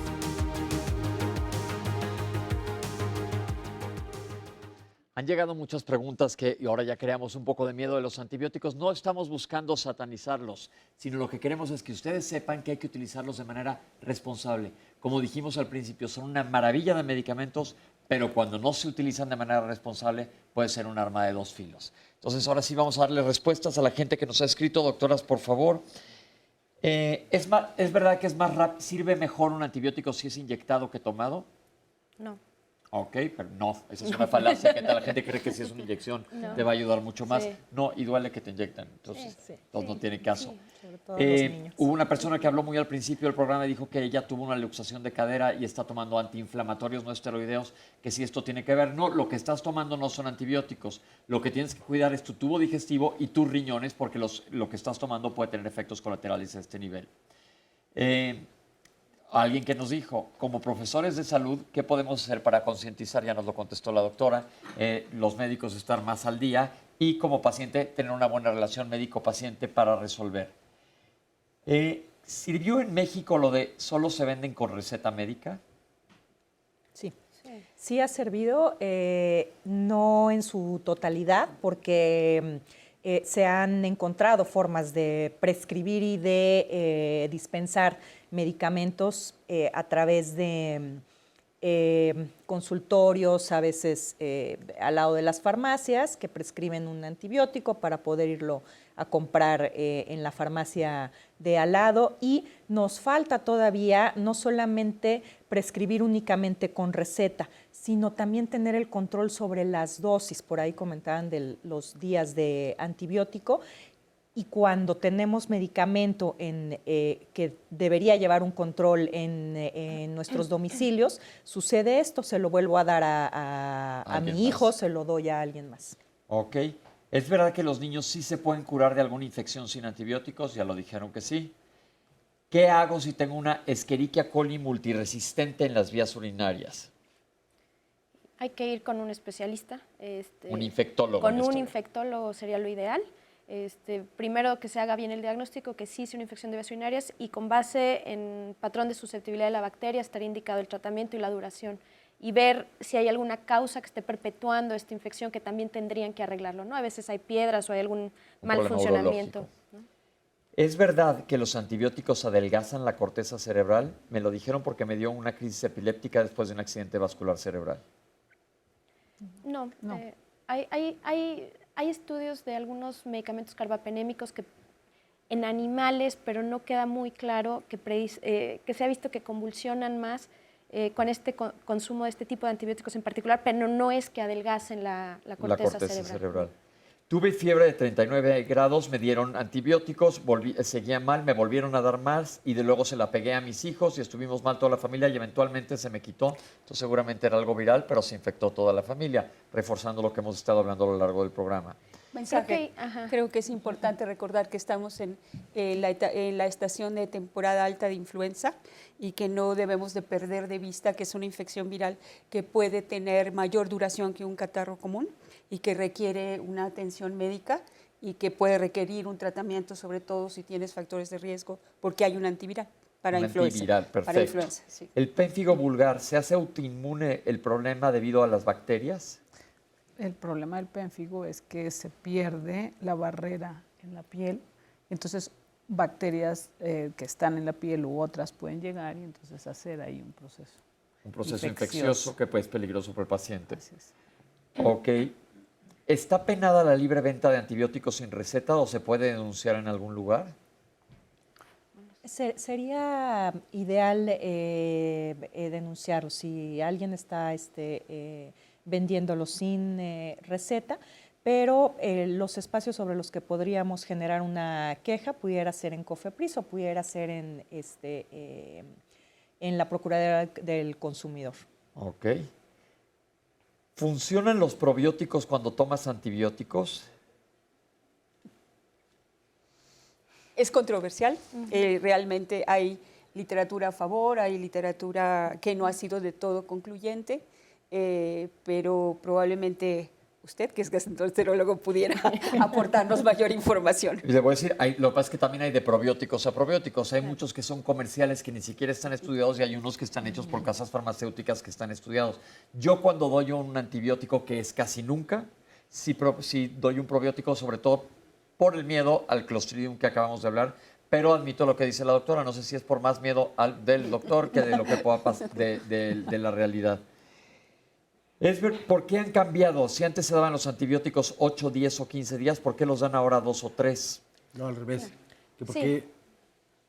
Han llegado muchas preguntas y ahora ya creamos un poco de miedo de los antibióticos. No estamos buscando satanizarlos, sino lo que queremos es que ustedes sepan que hay que utilizarlos de manera responsable. Como dijimos al principio, son una maravilla de medicamentos, pero cuando no se utilizan de manera responsable puede ser un arma de dos filos. Entonces ahora sí vamos a darle respuestas a la gente que nos ha escrito. Doctoras, por favor. ¿Es verdad que es más rápido, sirve mejor un antibiótico si es inyectado que tomado? No. Ok, pero no, esa es una falacia, que la gente cree que si es una inyección te va a ayudar mucho más. Sí. No, y duele que te inyectan, entonces no tiene caso. Sobre todo los niños. Hubo una persona que habló muy al principio del programa y dijo que ella tuvo una luxación de cadera y está tomando antiinflamatorios no esteroideos, que si esto tiene que ver. No, lo que estás tomando no son antibióticos, lo que tienes que cuidar es tu tubo digestivo y tus riñones, porque lo que estás tomando puede tener efectos colaterales a este nivel. Alguien que nos dijo, como profesores de salud, ¿qué podemos hacer para concientizar? Ya nos lo contestó la doctora, los médicos estar más al día y como paciente tener una buena relación médico-paciente para resolver. ¿Sirvió en México lo de solo se venden con receta médica? Sí. Sí ha servido, no en su totalidad, porque se han encontrado formas de prescribir y de dispensar medicamentos a través de consultorios, a veces al lado de las farmacias, que prescriben un antibiótico para poder irlo a comprar en la farmacia de al lado. Y nos falta todavía no solamente prescribir únicamente con receta, sino también tener el control sobre las dosis. Por ahí comentaban de los días de antibiótico. Y cuando tenemos medicamento que debería llevar un control en nuestros domicilios, sucede esto, se lo vuelvo a dar a mi hijo, se lo doy a alguien más. Ok. ¿Es verdad que los niños sí se pueden curar de alguna infección sin antibióticos? Ya lo dijeron que sí. ¿Qué hago si tengo una Escherichia coli multiresistente en las vías urinarias? Hay que ir con un especialista. Un infectólogo. Con un infectólogo sería lo ideal. Primero que se haga bien el diagnóstico, que sí es una infección de vías urinarias, y con base en patrón de susceptibilidad de la bacteria estaría indicado el tratamiento y la duración, y ver si hay alguna causa que esté perpetuando esta infección, que también tendrían que arreglarlo, ¿no? A veces hay piedras o hay algún mal funcionamiento, ¿no? ¿Es verdad que los antibióticos adelgazan la corteza cerebral? Me lo dijeron porque me dio una crisis epiléptica después de un accidente vascular cerebral. No. Hay estudios de algunos medicamentos carbapenémicos que en animales, pero no queda muy claro que se ha visto que convulsionan más con este consumo de este tipo de antibióticos en particular, pero no es que adelgacen la corteza cerebral. Tuve fiebre de 39 grados, me dieron antibióticos, seguía mal, me volvieron a dar más y de luego se la pegué a mis hijos y estuvimos mal toda la familia y eventualmente se me quitó. Entonces seguramente era algo viral, pero se infectó toda la familia, reforzando lo que hemos estado hablando a lo largo del programa. Mensaje. Creo que es importante recordar que estamos en la estación de temporada alta de influenza y que no debemos de perder de vista que es una infección viral que puede tener mayor duración que un catarro común y que requiere una atención médica y que puede requerir un tratamiento, sobre todo si tienes factores de riesgo, porque hay un antiviral para influenza. Antiviral, perfecto. Para influenza, sí. ¿El pénfigo vulgar se hace autoinmune el problema debido a las bacterias? El problema del pénfigo es que se pierde la barrera en la piel, entonces bacterias que están en la piel u otras pueden llegar y entonces hacer ahí un proceso. Un proceso infeccioso que pues, es peligroso para el paciente. Así es. Ok. ¿Está penada la libre venta de antibióticos sin receta o se puede denunciar en algún lugar? Sería ideal denunciarlo. Si alguien está vendiéndolos sin receta, pero los espacios sobre los que podríamos generar una queja pudiera ser en COFEPRIS o pudiera ser en la Procuraduría del Consumidor. Ok. ¿Funcionan los probióticos cuando tomas antibióticos? Es controversial. Realmente hay literatura a favor, hay literatura que no ha sido de todo concluyente, pero probablemente usted, que es gastroenterólogo, pudiera aportarnos mayor información. Y le voy a decir, lo que pasa es que también hay de probióticos a probióticos. Hay muchos que son comerciales que ni siquiera están estudiados y hay unos que están hechos por casas farmacéuticas que están estudiados. Yo cuando doy un antibiótico, que es casi nunca, sí doy un probiótico, sobre todo por el miedo al Clostridium que acabamos de hablar, pero admito lo que dice la doctora. No sé si es por más miedo del doctor que de lo que pueda pasar de la realidad. ¿Por qué han cambiado? Si antes se daban los antibióticos 8, 10 o 15 días, ¿por qué los dan ahora 2 o 3? No, al revés. ¿Por qué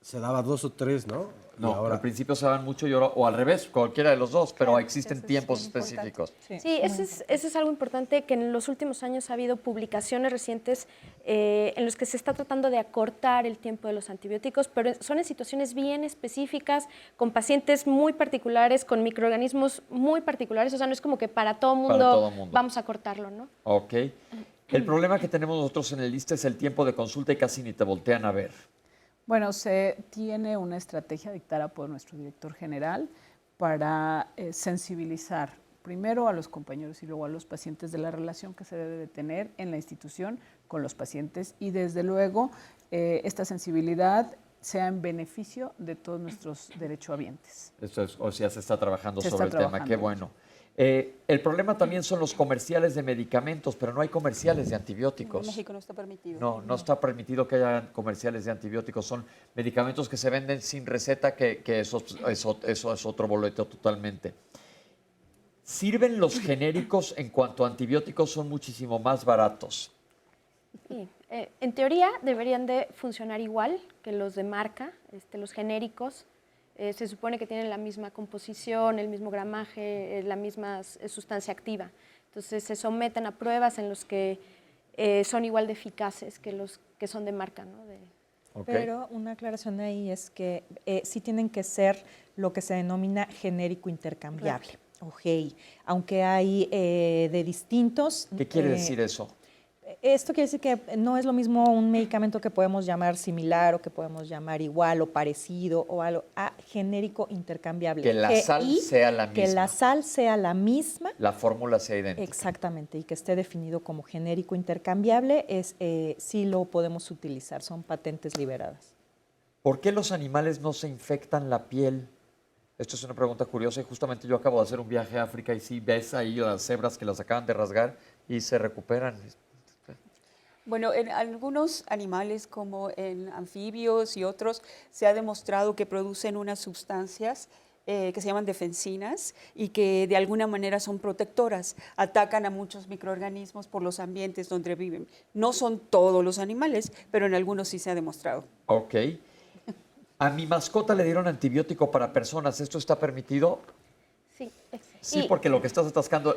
se daba 2 o 3, no? No, ahora al principio se daban mucho y ahora, o al revés, cualquiera de los dos, pero existen tiempos específicos. Sí, ese es algo importante, que en los últimos años ha habido publicaciones recientes en los que se está tratando de acortar el tiempo de los antibióticos, pero son en situaciones bien específicas, con pacientes muy particulares, con microorganismos muy particulares, o sea, no es como que para todo mundo vamos a cortarlo, ¿no? Ok. El problema que tenemos nosotros en el lista es el tiempo de consulta y casi ni te voltean a ver. Bueno, se tiene una estrategia dictada por nuestro director general para sensibilizar primero a los compañeros y luego a los pacientes de la relación que se debe de tener en la institución con los pacientes y desde luego esta sensibilidad sea en beneficio de todos nuestros derechohabientes. Esto es, o sea, se está trabajando sobre el tema, qué bueno. El problema también son los comerciales de medicamentos, pero no hay comerciales de antibióticos. En México no está permitido. No está permitido que haya comerciales de antibióticos. Son medicamentos que se venden sin receta, que eso es otro boleto totalmente. ¿Sirven los genéricos en cuanto a antibióticos? Son muchísimo más baratos. Sí. En teoría deberían de funcionar igual que los de marca, los genéricos. Se supone que tienen la misma composición, el mismo gramaje, la misma sustancia activa. Entonces se someten a pruebas en los que son igual de eficaces que los que son de marca, ¿no? Pero una aclaración ahí es que sí tienen que ser lo que se denomina genérico intercambiable, o GI, aunque hay de distintos... ¿Qué quiere decir eso? Esto quiere decir que no es lo mismo un medicamento que podemos llamar similar o que podemos llamar igual o parecido o algo a genérico intercambiable. Que la sal sea la misma. Que la sal sea la misma. La fórmula sea idéntica. Exactamente, y que esté definido como genérico intercambiable, sí lo podemos utilizar, son patentes liberadas. ¿Por qué los animales no se infectan la piel? Esto es una pregunta curiosa y justamente yo acabo de hacer un viaje a África y sí ves ahí las cebras que las acaban de rasgar y se recuperan. Bueno, en algunos animales como en anfibios y otros se ha demostrado que producen unas sustancias que se llaman defensinas y que de alguna manera son protectoras, atacan a muchos microorganismos por los ambientes donde viven. No son todos los animales, pero en algunos sí se ha demostrado. Ok. A mi mascota le dieron antibiótico para personas, ¿esto está permitido? Sí. Sí, porque lo que estás atacando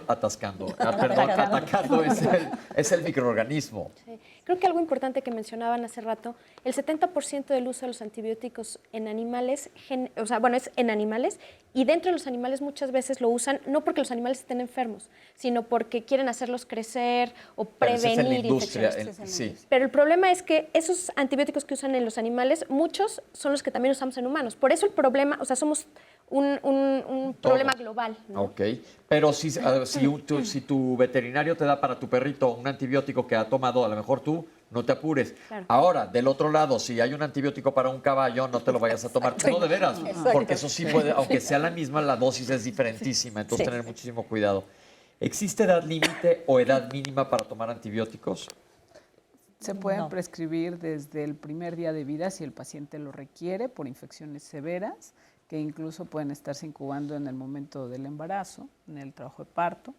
es el microorganismo. Sí. Creo que algo importante que mencionaban hace rato, el 70% del uso de los antibióticos en animales, es en animales, y dentro de los animales muchas veces lo usan no porque los animales estén enfermos, sino porque quieren hacerlos crecer o prevenir infecciones. Sí. Pero el problema es que esos antibióticos que usan en los animales, muchos son los que también usamos en humanos. Por eso el problema, somos un problema global, ¿no? Ok, pero si tu veterinario te da para tu perrito un antibiótico que ha tomado, a lo mejor tú no te apures. Claro. Ahora, del otro lado, si hay un antibiótico para un caballo, no te lo vayas a tomar. No, de veras, porque eso sí puede, aunque sea la misma, la dosis es diferentísima, entonces tener muchísimo cuidado. ¿Existe edad límite o edad mínima para tomar antibióticos? Se pueden prescribir desde el primer día de vida si el paciente lo requiere por infecciones severas, que incluso pueden estarse incubando en el momento del embarazo, en el trabajo de parto,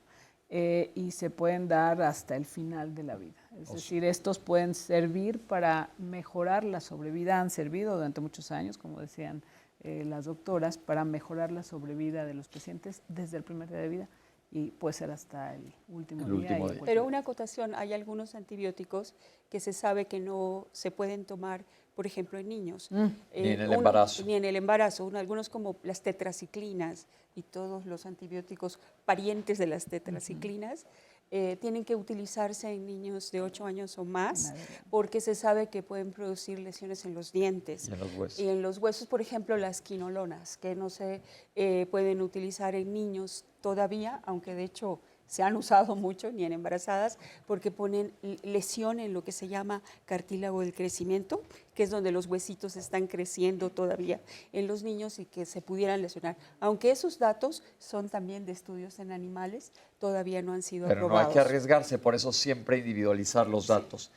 y se pueden dar hasta el final de la vida. Es decir, estos pueden servir para mejorar la sobrevida, han servido durante muchos años, como decían las doctoras, para mejorar la sobrevida de los pacientes desde el primer día de vida y puede ser hasta el último El día. último día. Pero una acotación, hay algunos antibióticos que se sabe que no se pueden tomar, por ejemplo, en niños. Ni en el embarazo. Ni en el embarazo. Algunos como las tetraciclinas y todos los antibióticos parientes de las tetraciclinas tienen que utilizarse en niños de 8 años o más porque se sabe que pueden producir lesiones en los dientes. Y en los huesos. Y en los huesos, por ejemplo, las quinolonas, que no se pueden utilizar en niños todavía, aunque de hecho se han usado mucho, ni en embarazadas, porque ponen lesión en lo que se llama cartílago del crecimiento, que es donde los huesitos están creciendo todavía en los niños y que se pudieran lesionar. Aunque esos datos son también de estudios en animales, todavía no han sido Pero aprobados. no hay que arriesgarse, por eso siempre individualizar los datos.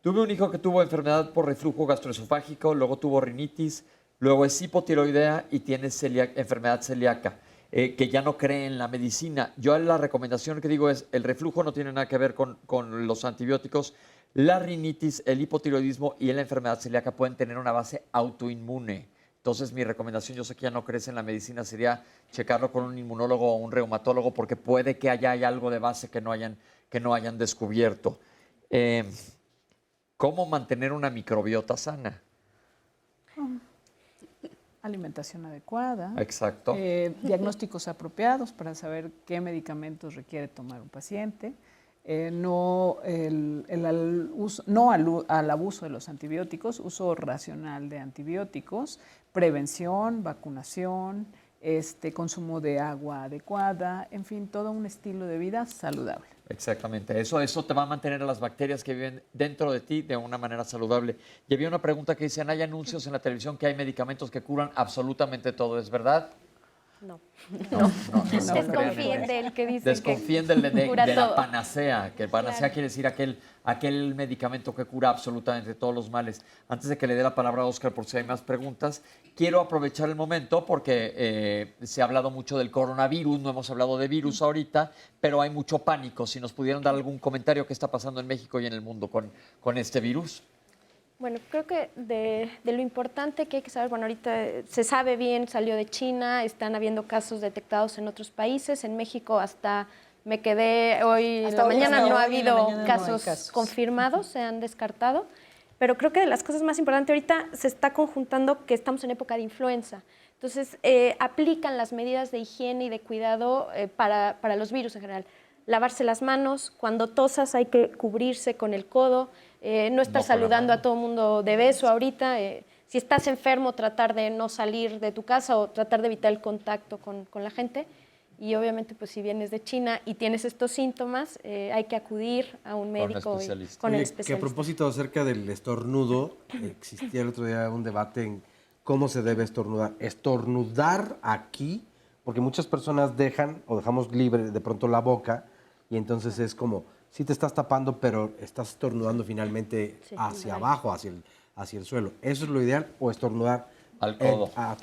Tuve un hijo que tuvo enfermedad por reflujo gastroesofágico, luego tuvo rinitis, luego es hipotiroidea y tiene enfermedad celíaca. Que ya no cree en la medicina. Yo la recomendación que digo es, el reflujo no tiene nada que ver con los antibióticos, la rinitis, el hipotiroidismo y la enfermedad celíaca pueden tener una base autoinmune. Entonces mi recomendación, yo sé que ya no crees en la medicina, sería checarlo con un inmunólogo o un reumatólogo porque puede que haya algo de base que no hayan descubierto. ¿Cómo mantener una microbiota sana? Alimentación adecuada. Exacto. Diagnósticos apropiados para saber qué medicamentos requiere tomar un paciente. No al abuso de los antibióticos, uso racional de antibióticos, prevención, vacunación, consumo de agua adecuada, en fin, todo un estilo de vida saludable. Exactamente, eso te va a mantener a las bacterias que viven dentro de ti de una manera saludable. Y había una pregunta que decían, hay anuncios en la televisión que hay medicamentos que curan absolutamente todo, ¿es verdad? No. Desconfíen del que dice Desconfíen que de cura la todo. panacea, que panacea quiere decir aquel medicamento que cura absolutamente todos los males. Antes de que le dé la palabra a Oscar, por si hay más preguntas, quiero aprovechar el momento porque se ha hablado mucho del coronavirus, no hemos hablado de virus ahorita, pero hay mucho pánico. Si nos pudieran dar algún comentario qué está pasando en México y en el mundo con este virus. Bueno, creo que de lo importante que hay que saber, bueno, ahorita se sabe bien, salió de China, están habiendo casos detectados en otros países, en México hasta me quedé hoy en la mañana, no ha habido casos confirmados, se han descartado, pero creo que de las cosas más importantes ahorita se está conjuntando que estamos en época de influenza. Entonces, aplican las medidas de higiene y de cuidado para los virus en general. Lavarse las manos, cuando tosas hay que cubrirse con el codo, no estar saludando a todo el mundo de beso ahorita. Si estás enfermo, tratar de no salir de tu casa o tratar de evitar el contacto con la gente. Y obviamente, pues si vienes de China y tienes estos síntomas, hay que acudir a un médico con el especialista. Que a propósito acerca del estornudo, existía el otro día un debate en cómo se debe estornudar. Estornudar aquí, porque muchas personas dejamos libre de pronto la boca y entonces es como, sí te estás tapando, pero estás estornudando finalmente hacia abajo, hacia el suelo. ¿Eso es lo ideal o estornudar al codo? Al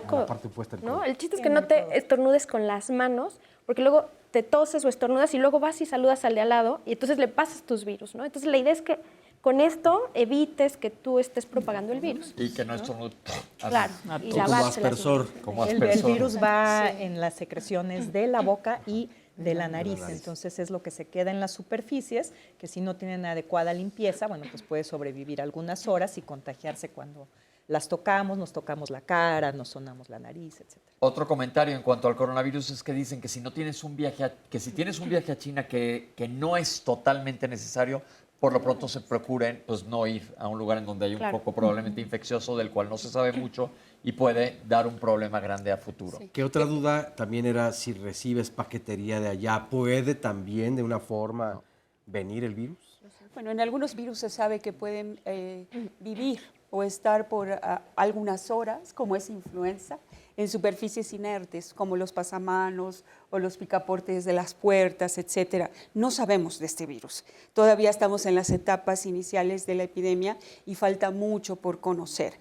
codo. La parte opuesta del codo. ¿No? El chiste es que no te estornudes con las manos, porque luego te toses o estornudas y luego vas y saludas al de al lado y entonces le pasas tus virus, ¿no? Entonces la idea es que con esto evites que tú estés propagando el virus. Y que no estornudes. Claro. Y lavarse las manos. El virus va en las secreciones de la boca y de la nariz, entonces es lo que se queda en las superficies, que si no tienen adecuada limpieza, bueno, pues puede sobrevivir algunas horas y contagiarse cuando las tocamos, nos tocamos la cara, nos sonamos la nariz, etc. Otro comentario en cuanto al coronavirus es que dicen que si no tienes un viaje si tienes un viaje a China que no es totalmente necesario, por lo pronto se procuren pues no ir a un lugar en donde hay un poco probablemente infeccioso del cual no se sabe mucho y puede dar un problema grande a futuro. Sí. Que otra duda también era si recibes paquetería de allá, ¿puede también de una forma venir el virus? Bueno, en algunos virus se sabe que pueden vivir o estar por algunas horas, como es influenza, en superficies inertes, como los pasamanos o los picaportes de las puertas, etcétera. No sabemos de este virus. Todavía estamos en las etapas iniciales de la epidemia y falta mucho por conocer.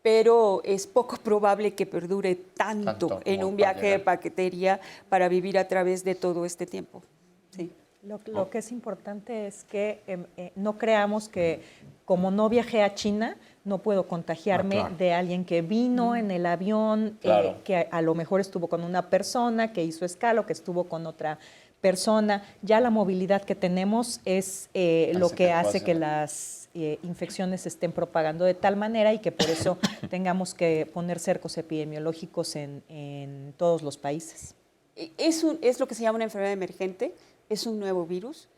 Pero es poco probable que perdure tanto en un viaje de paquetería para vivir a través de todo este tiempo. Sí. Lo que es importante es que no creamos que como no viajé a China, no puedo contagiarme claro. de alguien que vino en el avión, Claro. que a lo mejor estuvo con una persona, que hizo escala, o que estuvo con otra persona. Ya la movilidad que tenemos es lo que hace que las infecciones se estén propagando de tal manera y que por eso tengamos que poner cercos epidemiológicos en todos los países. Es lo que se llama una enfermedad emergente, es un nuevo virus,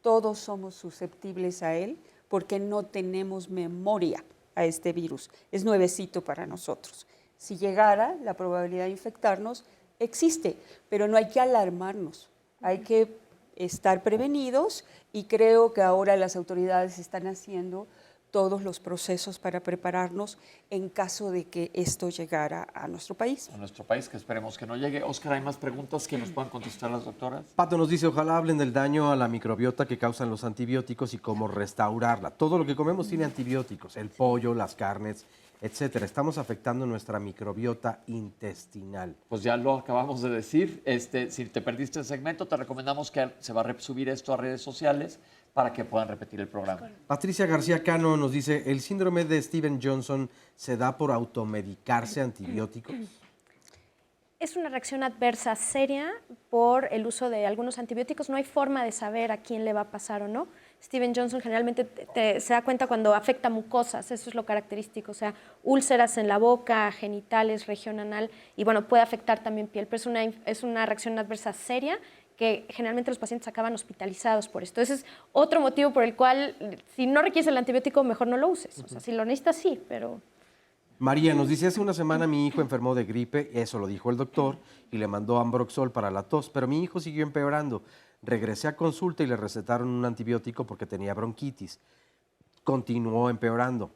todos somos susceptibles a él porque no tenemos memoria a este virus, es nuevecito para nosotros. Si llegara, la probabilidad de infectarnos existe, pero no hay que alarmarnos, hay que estar prevenidos y creo que ahora las autoridades están haciendo todos los procesos para prepararnos en caso de que esto llegara a nuestro país. A nuestro país, que esperemos que no llegue. Óscar, ¿hay más preguntas que nos puedan contestar las doctoras? Pato nos dice, ojalá hablen del daño a la microbiota que causan los antibióticos y cómo restaurarla. Todo lo que comemos tiene antibióticos, el pollo, las carnes, etcétera. Estamos afectando nuestra microbiota intestinal. Pues ya lo acabamos de decir. Si te perdiste el segmento, te recomendamos que se va a subir esto a redes sociales para que puedan repetir el programa. Patricia García Cano nos dice, ¿el síndrome de Steven Johnson se da por automedicarse antibióticos? Es una reacción adversa seria por el uso de algunos antibióticos. No hay forma de saber a quién le va a pasar o no. Steven Johnson generalmente se da cuenta cuando afecta mucosas, eso es lo característico, o sea, úlceras en la boca, genitales, región anal, y bueno, puede afectar también piel, pero es una reacción adversa seria que generalmente los pacientes acaban hospitalizados por esto. Ese es otro motivo por el cual, si no requieres el antibiótico, mejor no lo uses. O sea, si lo necesitas, sí, pero... María nos dice, hace una semana mi hijo enfermó de gripe, eso lo dijo el doctor, y le mandó Ambroxol para la tos, pero mi hijo siguió empeorando. Regresé a consulta y le recetaron un antibiótico porque tenía bronquitis. Continuó empeorando.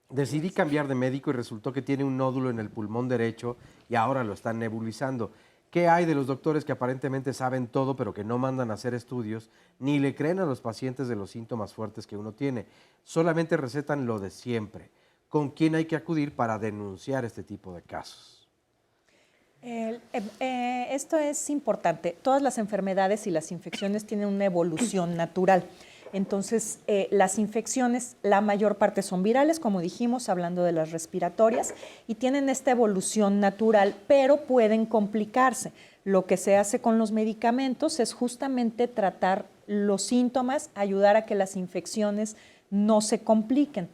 Decidí cambiar de médico y resultó que tiene un nódulo en el pulmón derecho y ahora lo están nebulizando. ¿Qué hay de los doctores que aparentemente saben todo pero que no mandan a hacer estudios ni le creen a los pacientes de los síntomas fuertes que uno tiene? Solamente recetan lo de siempre. ¿Con quién hay que acudir para denunciar este tipo de casos? Esto es importante. Todas las enfermedades y las infecciones tienen una evolución natural. Entonces, las infecciones, la mayor parte son virales, como dijimos, hablando de las respiratorias, y tienen esta evolución natural, pero pueden complicarse. Lo que se hace con los medicamentos es justamente tratar los síntomas, ayudar a que las infecciones no se compliquen.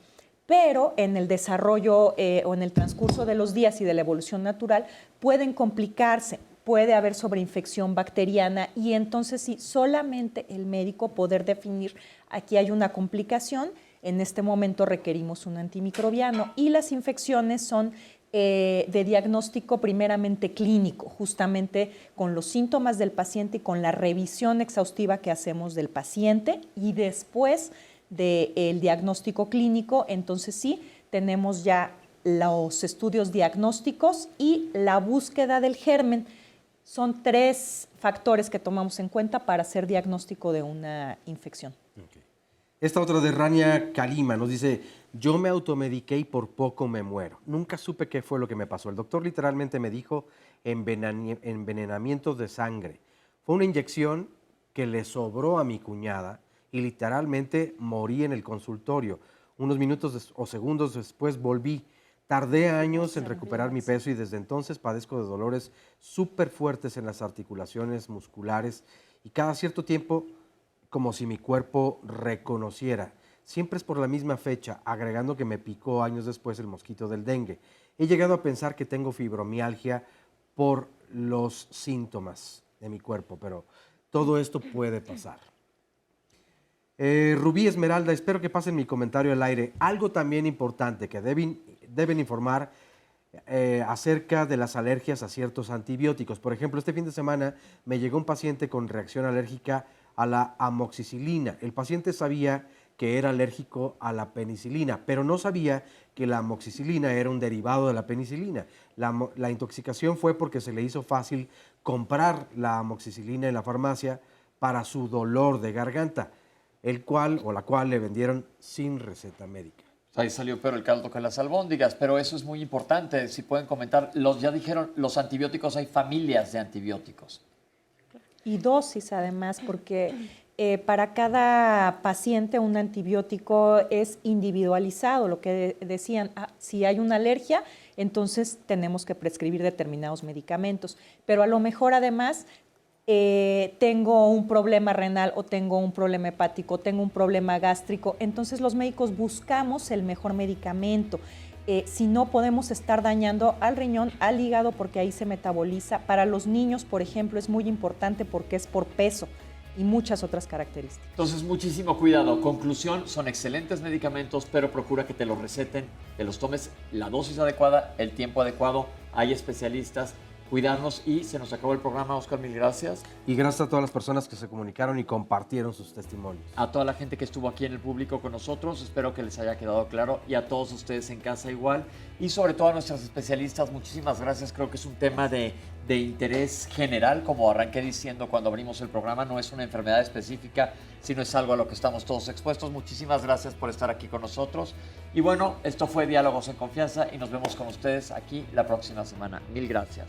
Pero en el desarrollo o en el transcurso de los días y de la evolución natural pueden complicarse. Puede haber sobreinfección bacteriana y entonces sí, solamente el médico poder definir aquí hay una complicación, en este momento requerimos un antimicrobiano y las infecciones son de diagnóstico primeramente clínico, justamente con los síntomas del paciente y con la revisión exhaustiva que hacemos del paciente y después del diagnóstico clínico, entonces sí, tenemos ya los estudios diagnósticos y la búsqueda del germen. Son 3 factores que tomamos en cuenta para hacer diagnóstico de una infección. Okay. Esta otra de Rania Kalima nos dice, yo me automediqué y por poco me muero. Nunca supe qué fue lo que me pasó. El doctor literalmente me dijo envenenamiento de sangre. Fue una inyección que le sobró a mi cuñada y literalmente morí en el consultorio. Unos minutos o segundos después volví. Tardé años en recuperar mi peso y desde entonces padezco de dolores súper fuertes en las articulaciones musculares y cada cierto tiempo como si mi cuerpo reconociera. Siempre es por la misma fecha, agregando que me picó años después el mosquito del dengue. He llegado a pensar que tengo fibromialgia por los síntomas de mi cuerpo, pero todo esto puede pasar. Rubí Esmeralda, espero que pasen mi comentario al aire. Algo también importante que deben informar acerca de las alergias a ciertos antibióticos. Por ejemplo, este fin de semana me llegó un paciente con reacción alérgica a la amoxicilina. El paciente sabía que era alérgico a la penicilina, pero no sabía que la amoxicilina era un derivado de la penicilina. La intoxicación fue porque se le hizo fácil comprar la amoxicilina en la farmacia para su dolor de garganta, la cual le vendieron sin receta médica. Ahí salió peor el caldo que las albóndigas, pero eso es muy importante. Si pueden comentar, ya dijeron, los antibióticos, hay familias de antibióticos. Y dosis además, porque para cada paciente un antibiótico es individualizado, lo que decían, si hay una alergia, entonces tenemos que prescribir determinados medicamentos, pero a lo mejor además tengo un problema renal o tengo un problema hepático, tengo un problema gástrico, entonces los médicos buscamos el mejor medicamento. Si no, podemos estar dañando al riñón, al hígado, porque ahí se metaboliza. Para los niños, por ejemplo, es muy importante porque es por peso y muchas otras características. Entonces, muchísimo cuidado. Conclusión, son excelentes medicamentos, pero procura que te los receten, que los tomes la dosis adecuada, el tiempo adecuado. Hay especialistas. Cuidarnos y se nos acabó el programa. Oscar, mil gracias. Y gracias a todas las personas que se comunicaron y compartieron sus testimonios. A toda la gente que estuvo aquí en el público con nosotros, espero que les haya quedado claro, y a todos ustedes en casa igual, y sobre todo a nuestras especialistas, muchísimas gracias. Creo que es un tema de interés general, como arranqué diciendo cuando abrimos el programa, no es una enfermedad específica, sino es algo a lo que estamos todos expuestos. Muchísimas gracias por estar aquí con nosotros. Y bueno, esto fue Diálogos en Confianza y nos vemos con ustedes aquí la próxima semana. Mil gracias.